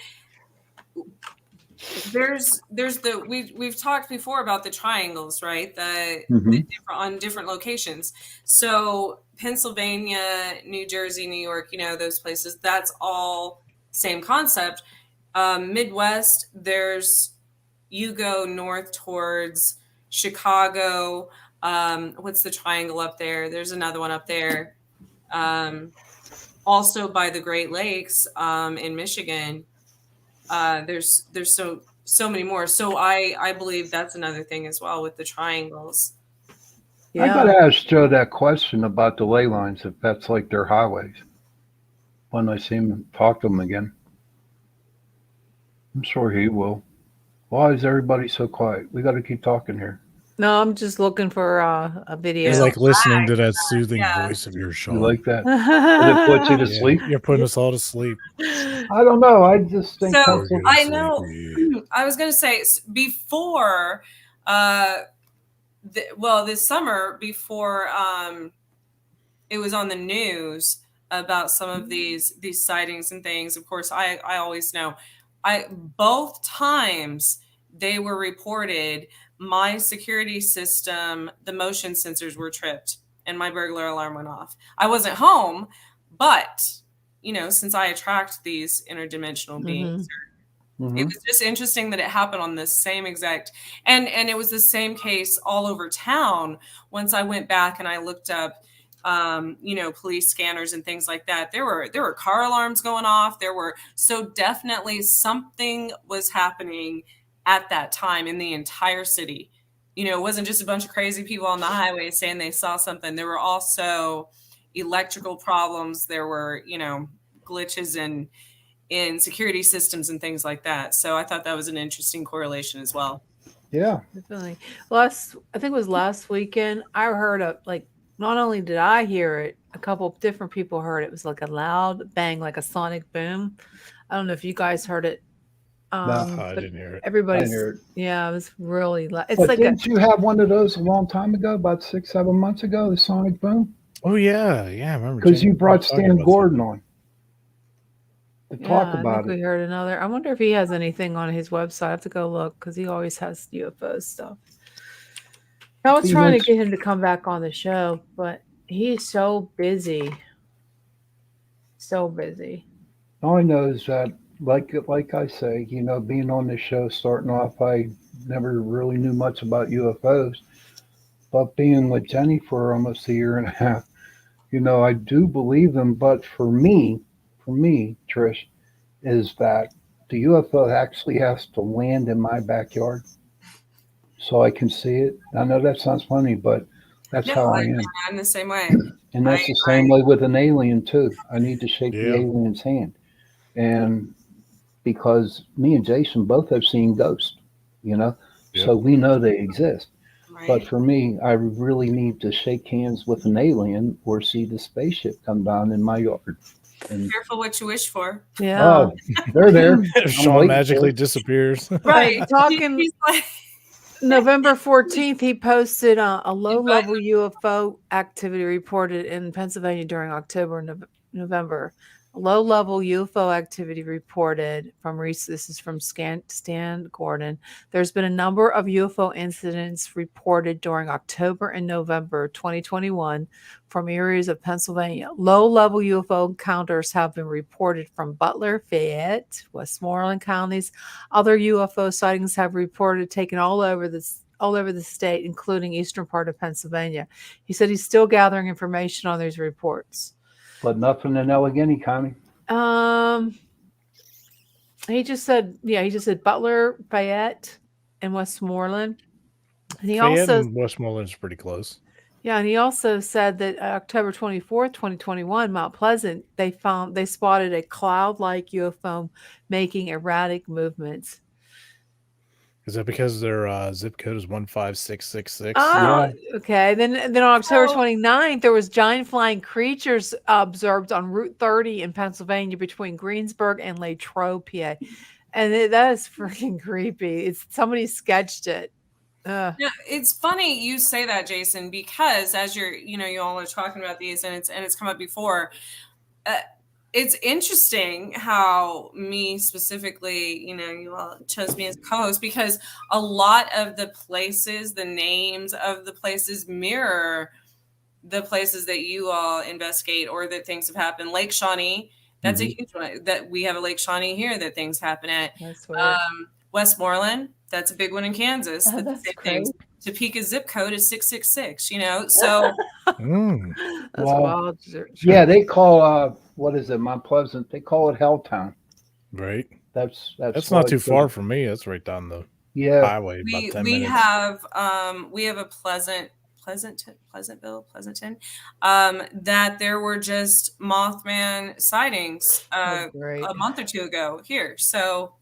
we've talked before about the triangles, right? On different locations. So Pennsylvania, New Jersey, New York, those places, that's all same concept. Midwest, you go north towards Chicago. What's the triangle up there? There's another one up there. Also by the Great Lakes, in Michigan. There's so many more. So I believe that's another thing as well with the triangles. I got to ask Joe that question about the ley lines, if that's like their highways, when I see him talk to them again. I'm sure he will. Why is everybody so quiet? We got to keep talking here. No, I'm just looking for a video. It's like listening to that soothing voice of yours, Sean. You like that? Did it put you to sleep? You're putting us all to sleep. I don't know. I just think. So I know. I was going to say before, this summer before it was on the news about some of these sightings and things. Of course, I always know. Both times they were reported, my security system, the motion sensors were tripped and my burglar alarm went off. I wasn't home, but since I attract these interdimensional beings, it was just interesting that it happened on the same exact, and it was the same case all over town. Once I went back and I looked up, police scanners and things like that, there were car alarms going off. So definitely something was happening at that time in the entire city. It wasn't just a bunch of crazy people on the highway saying they saw something. There were also electrical problems. There were, glitches in security systems and things like that. So I thought that was an interesting correlation as well. Yeah. Definitely. I think it was last weekend, I heard not only did I hear it, a couple of different people heard it. It was like a loud bang, like a sonic boom. I don't know if you guys heard it. No, I didn't hear it. Everybody's, it was really loud. It's but like didn't you have one of those a long time ago, about 6-7 months ago, the sonic boom? Oh yeah, I remember. Because you brought Stan Gordon on to talk about I think we heard another. I wonder if he has anything on his website. I have to go look because he always has UFO stuff. I was trying to get him to come back on the show, but he's so busy. So busy. All I know is that, like I say, being on this show, starting off, I never really knew much about UFOs, but being with Jenny for almost 1.5 years, I do believe them. But for me, Trish, is that the UFO actually has to land in my backyard so I can see it. I know that sounds funny, but that's how I am. I'm the same way. And that's the same way with an alien too. I need to shake the alien's hand. And because me and Jason both have seen ghosts, so we know they exist. Right. But for me, I really need to shake hands with an alien or see the spaceship come down in my yard. And, careful what you wish for. Yeah. Oh, they're there. Sean magically disappears. Right. Talking. November 14th, he posted a low-level UFO activity reported in Pennsylvania during October and November. Low-level UFO activity reported from this is from Stan Gordon. There's been a number of UFO incidents reported during October and November 2021 from areas of Pennsylvania. Low-level UFO encounters have been reported from Butler, Fayette, Westmoreland counties. Other UFO sightings have reported taken all over the state, including eastern part of Pennsylvania. He said he's still gathering information on these reports. But nothing in Allegheny County. He just said Butler, Fayette, and Westmoreland. And he Fayette also and Westmoreland's pretty close. Yeah, and he also said that October 24th, 2021, Mount Pleasant, they spotted a cloud-like UFO making erratic movements. Is that because their zip code is 15666? Oh, okay. Then on October 29th, there was giant flying creatures observed on Route 30 in Pennsylvania between Greensburg and Latrobe, PA. And that is freaking creepy. Somebody sketched it. Yeah, it's funny you say that, Jason, because as you all are talking about these, and it's come up before. It's interesting how me specifically, you all chose me as co-host because a lot of the places, the names of the places mirror the places that you all investigate or that things have happened. Lake Shawnee, that's a huge one. That we have a Lake Shawnee here that things happen at. That's weird. Westmoreland, that's a big one in Kansas. Oh, That's the that's same thing. Topeka's zip code is 666. So That's wild. Yeah, they call what is it, Mount Pleasant? They call it Helltown. Right. That's not too far from me. That's right down the highway. we about 10 minutes. we have a Pleasantville, Pleasanton, that there were just Mothman sightings a month or two ago here. So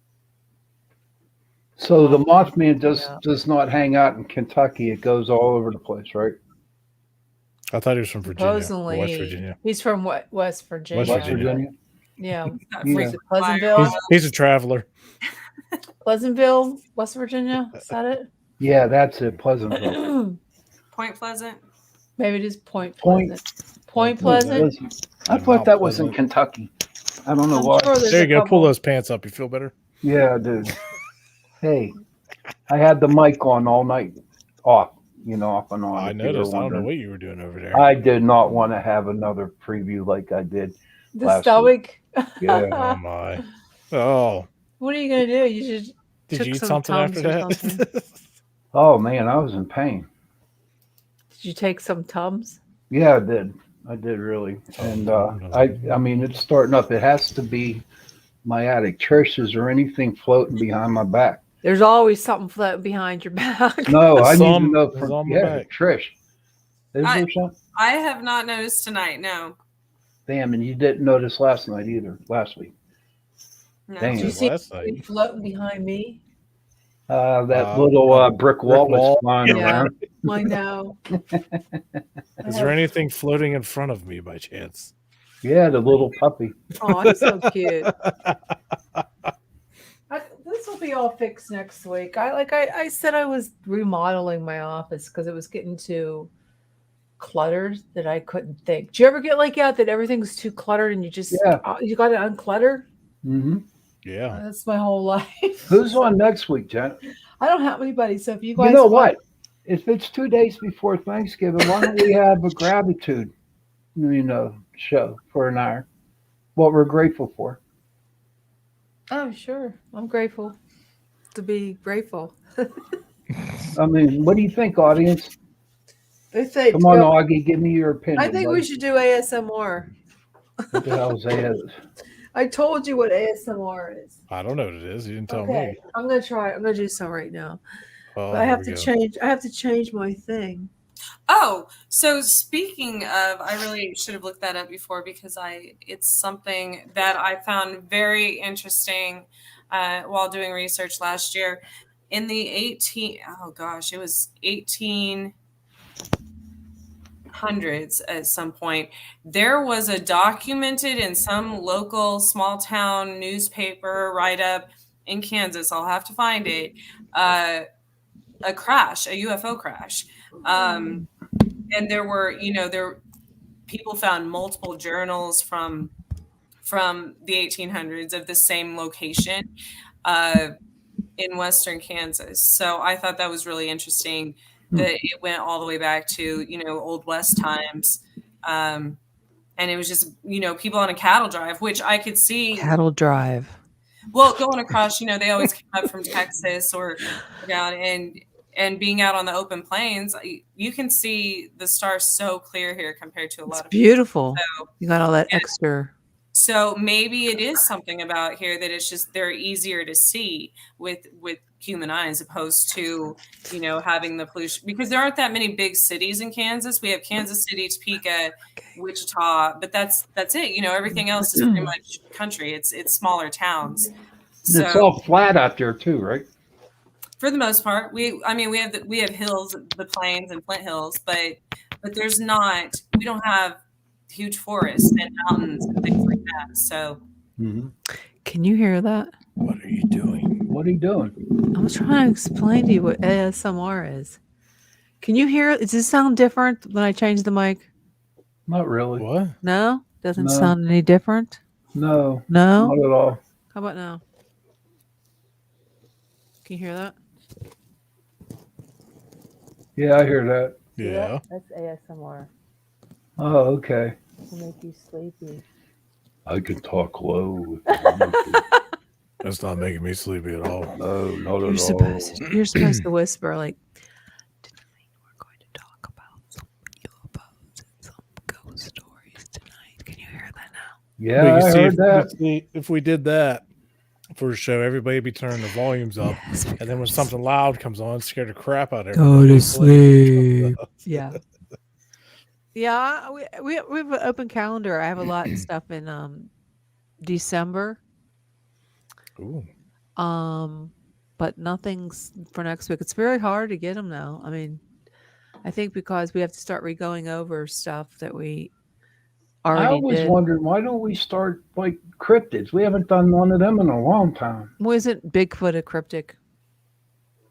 the Mothman does not hang out in Kentucky. It goes all over the place, right? I thought he was from Virginia. Supposedly, West Virginia. He's from West Virginia. West Virginia. Yeah. Yeah. Was it Pleasantville? He's a traveler. Pleasantville, West Virginia. Is that it? Yeah, that's it. Pleasantville. Point Pleasant. Maybe it is Point Pleasant. Point Pleasant. I thought that was in Kentucky. I don't know why. sure There you go. Pull those pants up. You feel better? Yeah, dude. Hey, I had the mic on all night, off and on. I if you were noticed. I don't know wondering. what you were doing over there. I did not want to have another preview like I did The last stomach. week. Yeah. Oh my. Oh. What are you gonna do? You should. Did took you eat some something after Tums or that? something. Oh man, I was in pain. Did you take some Tums? Yeah, I did. I did really. And I mean, it's starting up. It has to be my attic. Trisha's or anything floating behind my back. There's always something floating behind your back. No, I need to know It's from on my back. Trish. Is there something? I have not noticed tonight. No. Damn, and you didn't notice last night either. Last week. No. Damn. Did you see Last night. anything floating behind me? That little brick wall was flying Yeah, around. I know. Is there anything floating in front of me by chance? Yeah, the little puppy. Oh, I'm so cute. This will be all fixed next week. I said I was remodeling my office because it was getting too cluttered that I couldn't think. Do you ever get like that everything's too cluttered and you just you got to unclutter? Mm-hmm. Yeah. That's my whole life. Who's on next week, Jen? I don't have anybody, so if you guys You know what? If it's 2 days before Thanksgiving, why don't we have a gratitude, show for an hour? What we're grateful for. Oh, sure. I'm grateful to be grateful. I mean, what do you think, audience? They say, Come on, Augie, give me your opinion. I think we should do ASMR. What the hell is that? I told you what ASMR is. I don't know what it is. You didn't tell Okay, me. I'm gonna try. I'm gonna do some right now. Oh, But I have here to we go. change. I have to change my thing. Oh, so speaking of, I really should have looked that up before because it's something that I found very interesting while doing research last year. In the it was 1800s at some point, there was a documented in some local small town newspaper write-up in Kansas. I'll have to find it. a crash, a UFO crash. And there were, people found multiple journals from the 1800s of the same location in Western Kansas. So I thought that was really interesting that it went all the way back to, Old West times. And it was just, people on a cattle drive, which I could see. Cattle drive. Well, going across, they always came up from Texas or down and being out on the open plains, you can see the stars so clear here compared to a lot of Beautiful. So, You got all that extra. So maybe it is something about here that it's just they're easier to see with human eyes opposed to having the pollution, because there aren't that many big cities in Kansas. We have Kansas City, Topeka, Wichita, but that's it. Everything else is pretty much country. It's smaller towns. So, it's all flat out there too, right? for the most part, we have hills, the plains and Flint Hills, but there's not. We don't have huge forests and mountains and things like that. So, Can you hear that? What are you doing? What are you doing? I'm trying to explain to you what ASMR is. Can you hear? Does this sound different when I change the mic? Not really. What? No, doesn't No. sound any different. No. No, Not at all. How about now? Can you hear that? Yeah, I hear that. Yeah. That's ASMR. Oh, okay. It'll make you sleepy. I can talk low. That's not making me sleepy at all. No, not You're at supposed all. you're supposed to whisper like, tonight we're going to talk about some UFOs and some ghost stories tonight. Can you hear that now? Yeah, I heard that. If we did that for a show, everybody would be turning the volumes up, and then when something loud comes on, it scared the crap out of everybody. Go to sleep. Yeah. Yeah, we have an open calendar. I have a lot of stuff in December. Ooh. But nothing's for next week. It's very hard to get them now. I mean, I think because we have to start going over stuff that we already I was did. wondering, why don't we start like cryptids? We haven't done one of them in a long time. Well, isn't Bigfoot a cryptic?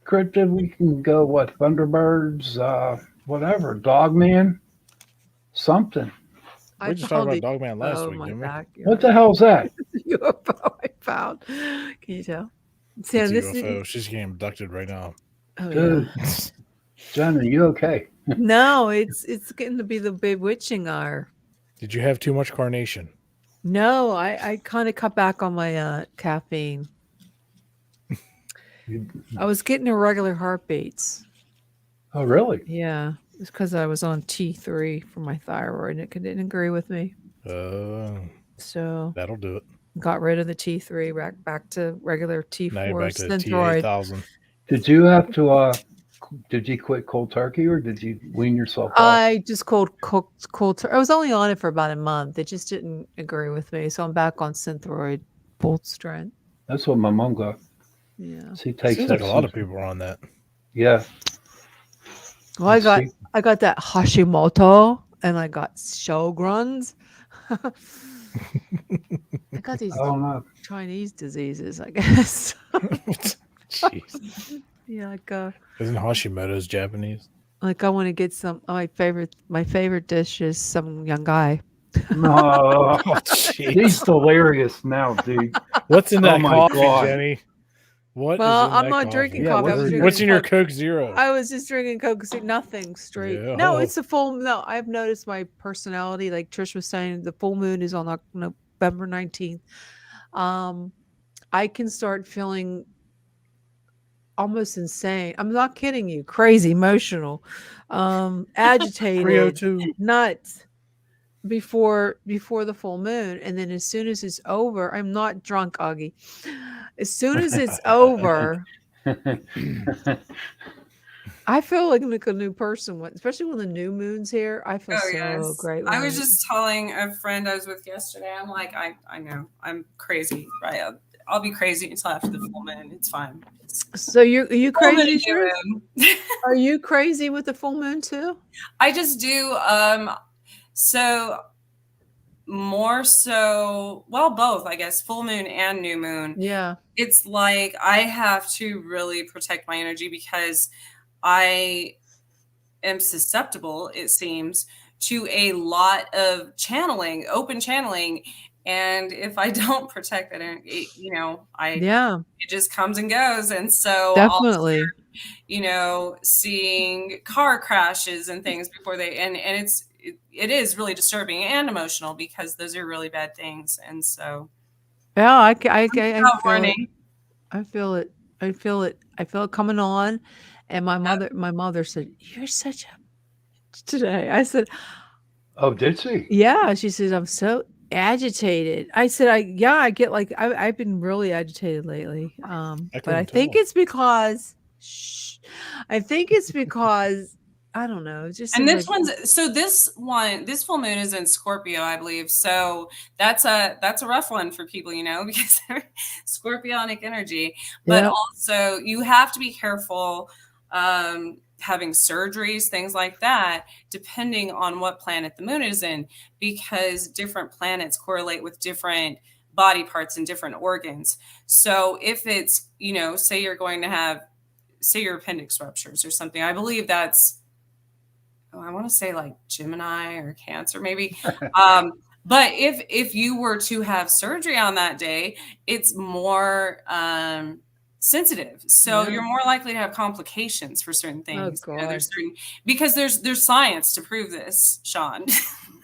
Cryptid, we can go, what, Thunderbirds, whatever, Dogman, something. We just talked about Dogman last week, didn't we? What the hell's that? UFO I found. Can you tell? See, It's a this UFO. She's getting abducted right now. Oh, Dude, Jen, are you okay? no, it's getting to be the bewitching hour. Did you have too much carnation? No, I kind of cut back on my caffeine. I was getting irregular heartbeats. Oh, really? Yeah, it's because I was on T3 for my thyroid, and it didn't agree with me. So that'll do it. Got rid of the T3, back to regular T4. Now you're back to the Synthroid. T8000. Did you have to, did you quit cold turkey or did you wean yourself off? I just cooked. I was only on it for about a month. It just didn't agree with me, so I'm back on Synthroid full strength. That's what my mom got. Yeah. She takes Seems that. like a lot of people are on that. Yeah. Well, I got that Hashimoto, and I got Sjogren's. I got these Chinese diseases, I guess. Jeez. Yeah, like Isn't Hashimoto's Japanese? like I want to get some. My favorite dish is some young guy. No, jeez. he's delirious now, dude. What's in that my coffee, God. Jenny? What? Well, is in I'm that not coffee? drinking coffee. I was drinking What's in your Coke. Coke Zero? I was just drinking Coke. Nothing straight. Yeah. No, it's a full. No, I've noticed my personality. Like Trish was saying, the full moon is on November 19th. I can start feeling almost insane. I'm not kidding you. Crazy, emotional, agitated, 302. nuts before the full moon, and then as soon as it's over, I'm not drunk, Augie. As soon as it's over, I feel like a new person, especially when the new moon's here. I feel so great. I was just telling a friend I was with yesterday, I'm like, I know I'm crazy, right? I'll be crazy until after the full moon. It's fine. So are you Full moon crazy? Trish? Are you crazy with the full moon too? I just do. So more so, well, both, I guess, full moon and new moon. Yeah. It's like I have to really protect my energy because I am susceptible, it seems, to a lot of channeling, open channeling. And if I don't protect that, you know, it just comes and goes. And so Definitely. you know, seeing car crashes and things before they, and it is really disturbing and emotional because those are really bad things. And so, Yeah, I feel warning. I feel it. I feel it. I feel it coming on. And my mother said, "You're such a," today. I said, Oh, did she? "Yeah." She said, "I'm so agitated." I said, I get like, I've been really agitated lately. But I think it's because, I think it's because, I don't know. It just And seems this like, this full moon is in Scorpio, I believe. So that's a rough one for people, you know, because they're scorpionic energy. But Yep. also you have to be careful having surgeries, things like that, depending on what planet the moon is in, because different planets correlate with different body parts and different organs. So if it's, you know, say you're going to have, say your appendix ruptures or something, I believe that's, I want to say like Gemini or Cancer, maybe. But if you were to have surgery on that day, it's more sensitive. So you're more likely to have complications for certain things. You know, there's certain, because there's science to prove this, Sean.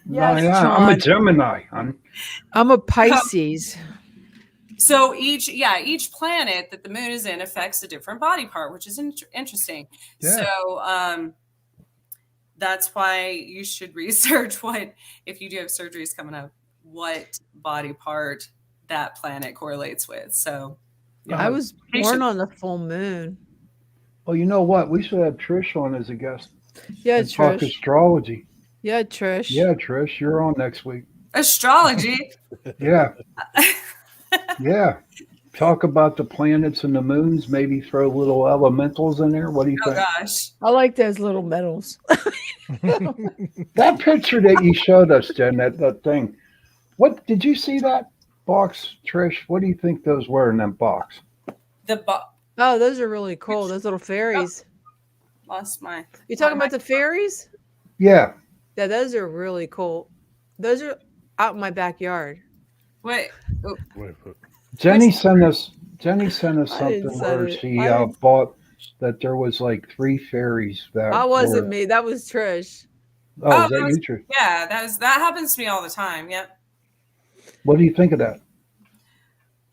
Yes, I'm a Gemini. I'm a Pisces. So each planet that the moon is in affects a different body part, which is interesting. Yeah. So that's why you should research what, if you do have surgeries coming up, what body part that planet correlates with. So I was born on the full moon. Well, you know what? We should have Trish on as a guest. Yeah, and talk Trish. astrology. Yeah, Trish. Yeah, Trish, you're on next week. Astrology. Yeah. Yeah. Talk about the planets and the moons, maybe throw little elementals in there. What do you Oh think? gosh. I like those little medals. That picture that you showed us, Jen, that thing. What did you see that box, Trish? What do you think those were in that box? Oh, those are really cool. Those little fairies. Lost my. You talking about the fairies? Yeah. Yeah, those are really cool. Those are out in my backyard. Wait. Oh. Jenny sent us I didn't something send where it. she I didn't- bought that there was like 3 fairies that That wasn't were, me. That was Trish. Oh, is that you, Trish? Yeah, that happens to me all the time. Yep. What do you think of that?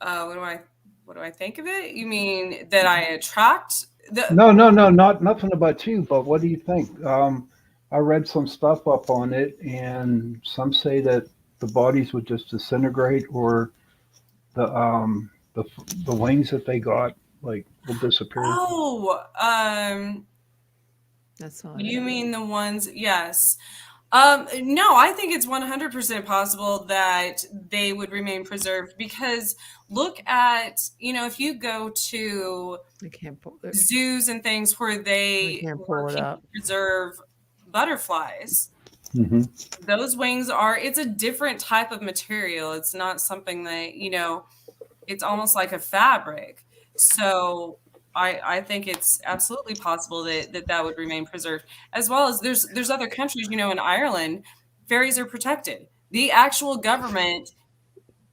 What do I think of it? You mean that I attract the? No, nothing about you, but what do you think? I read some stuff up on it, and some say that the bodies would just disintegrate, or the wings that they got will disappear. Oh, that's not. You mean the ones? Yes. No, I think it's 100% possible that they would remain preserved, because look at, if you go to zoos and things where they preserve butterflies, those wings it's a different type of material. It's not something that, it's almost like a fabric. So I think it's absolutely possible that would remain preserved, as well as there's other countries, in Ireland, fairies are protected. The actual government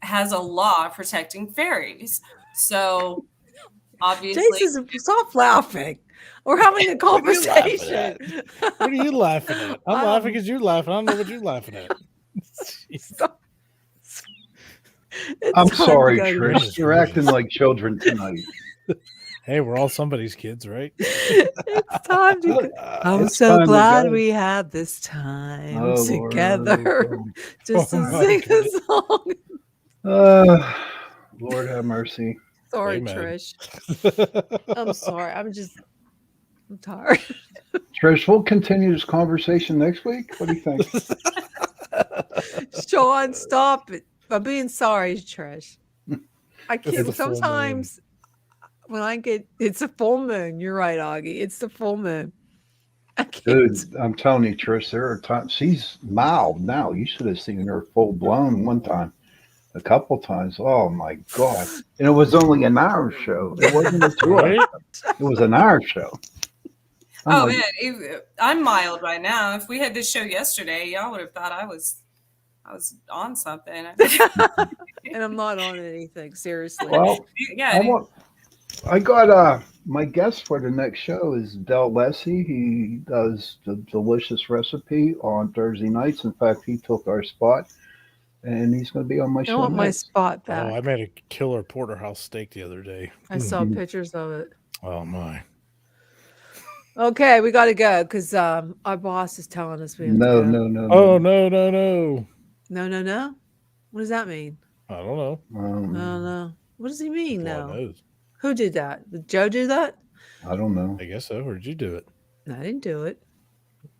has a law protecting fairies. So obviously, Jason, stop laughing. We're having a conversation. What are you laughing at? I'm laughing because you're laughing. I don't know what you're laughing at. I'm sorry, Trish. You're acting like children tonight. Hey, we're all somebody's kids, right? It's time to go. I'm It's so time to glad go. we had this time Oh, together Lord. just to Oh, my sing a song. Lord have mercy. Sorry, Amen. Trish. I'm sorry. I'm tired. Trish, we'll continue this conversation next week. What do you think? Sean, stop it. I'm being sorry, Trish. I It's a can't. full Sometimes when it's a full moon. You're right, Augie. It's the full moon. I can't. Dude, I'm telling you, Trish, there are times she's mild now. You should have seen her full blown one time, a couple times. Oh my God. And it was only an hour show. It wasn't a 2 hour show. It was an hour show. Oh man, I'm mild right now. If we had this show yesterday, y'all would have thought I was on something. And I'm not on anything, seriously. Well, yeah. I got my guest for the next show is Del Lessie. He does the delicious recipe on Thursday nights. In fact, he took our spot, and he's going to be on my I show want my next. spot back. Oh, I made a killer porterhouse steak the other day. I saw pictures of it. Oh my. Okay, we got to go because our boss is telling us we have to No, go. no, no. Oh no, no, no. No, no, no. What does that mean? I don't know. No, no. What does he mean God now? knows. Who did that? Did Joe do that? I don't know. I guess so. Or did you do it? I didn't do it.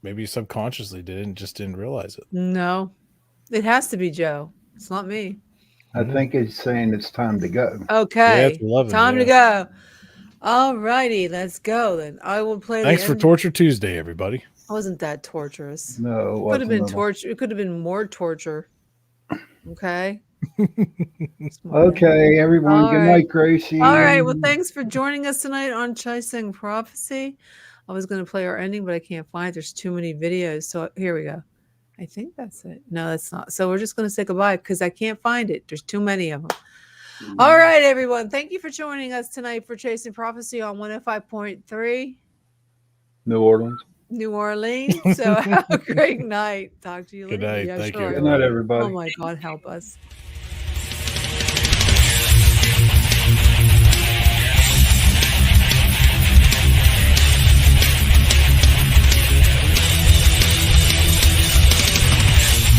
Maybe you subconsciously did and just didn't realize it. No, it has to be Joe. It's not me. I think he's saying it's time to go. Okay, Yeah, it's 11, time to yeah. go. All righty, let's go then. I will play. Thanks the for end. Torture Tuesday, everybody. Wasn't that torturous? No, Could have been wasn't at all. torture. It could have been more torture. Okay. Okay, everyone. All Good right. night, Gracie. All right. Well, thanks for joining us tonight on Chasing Prophecy. I was going to play our ending, but I can't find it. There's too many videos. So here we go. I think that's it. No, that's not. So we're just going to say goodbye because I can't find it. There's too many of them. All right, everyone. Thank you for joining us tonight for Chasing Prophecy on 105.3 New Orleans. New Orleans. So have a great night. Talk to you Good later. night. Yeah, Thank you, sure. Good night, everybody. Oh my God, help us.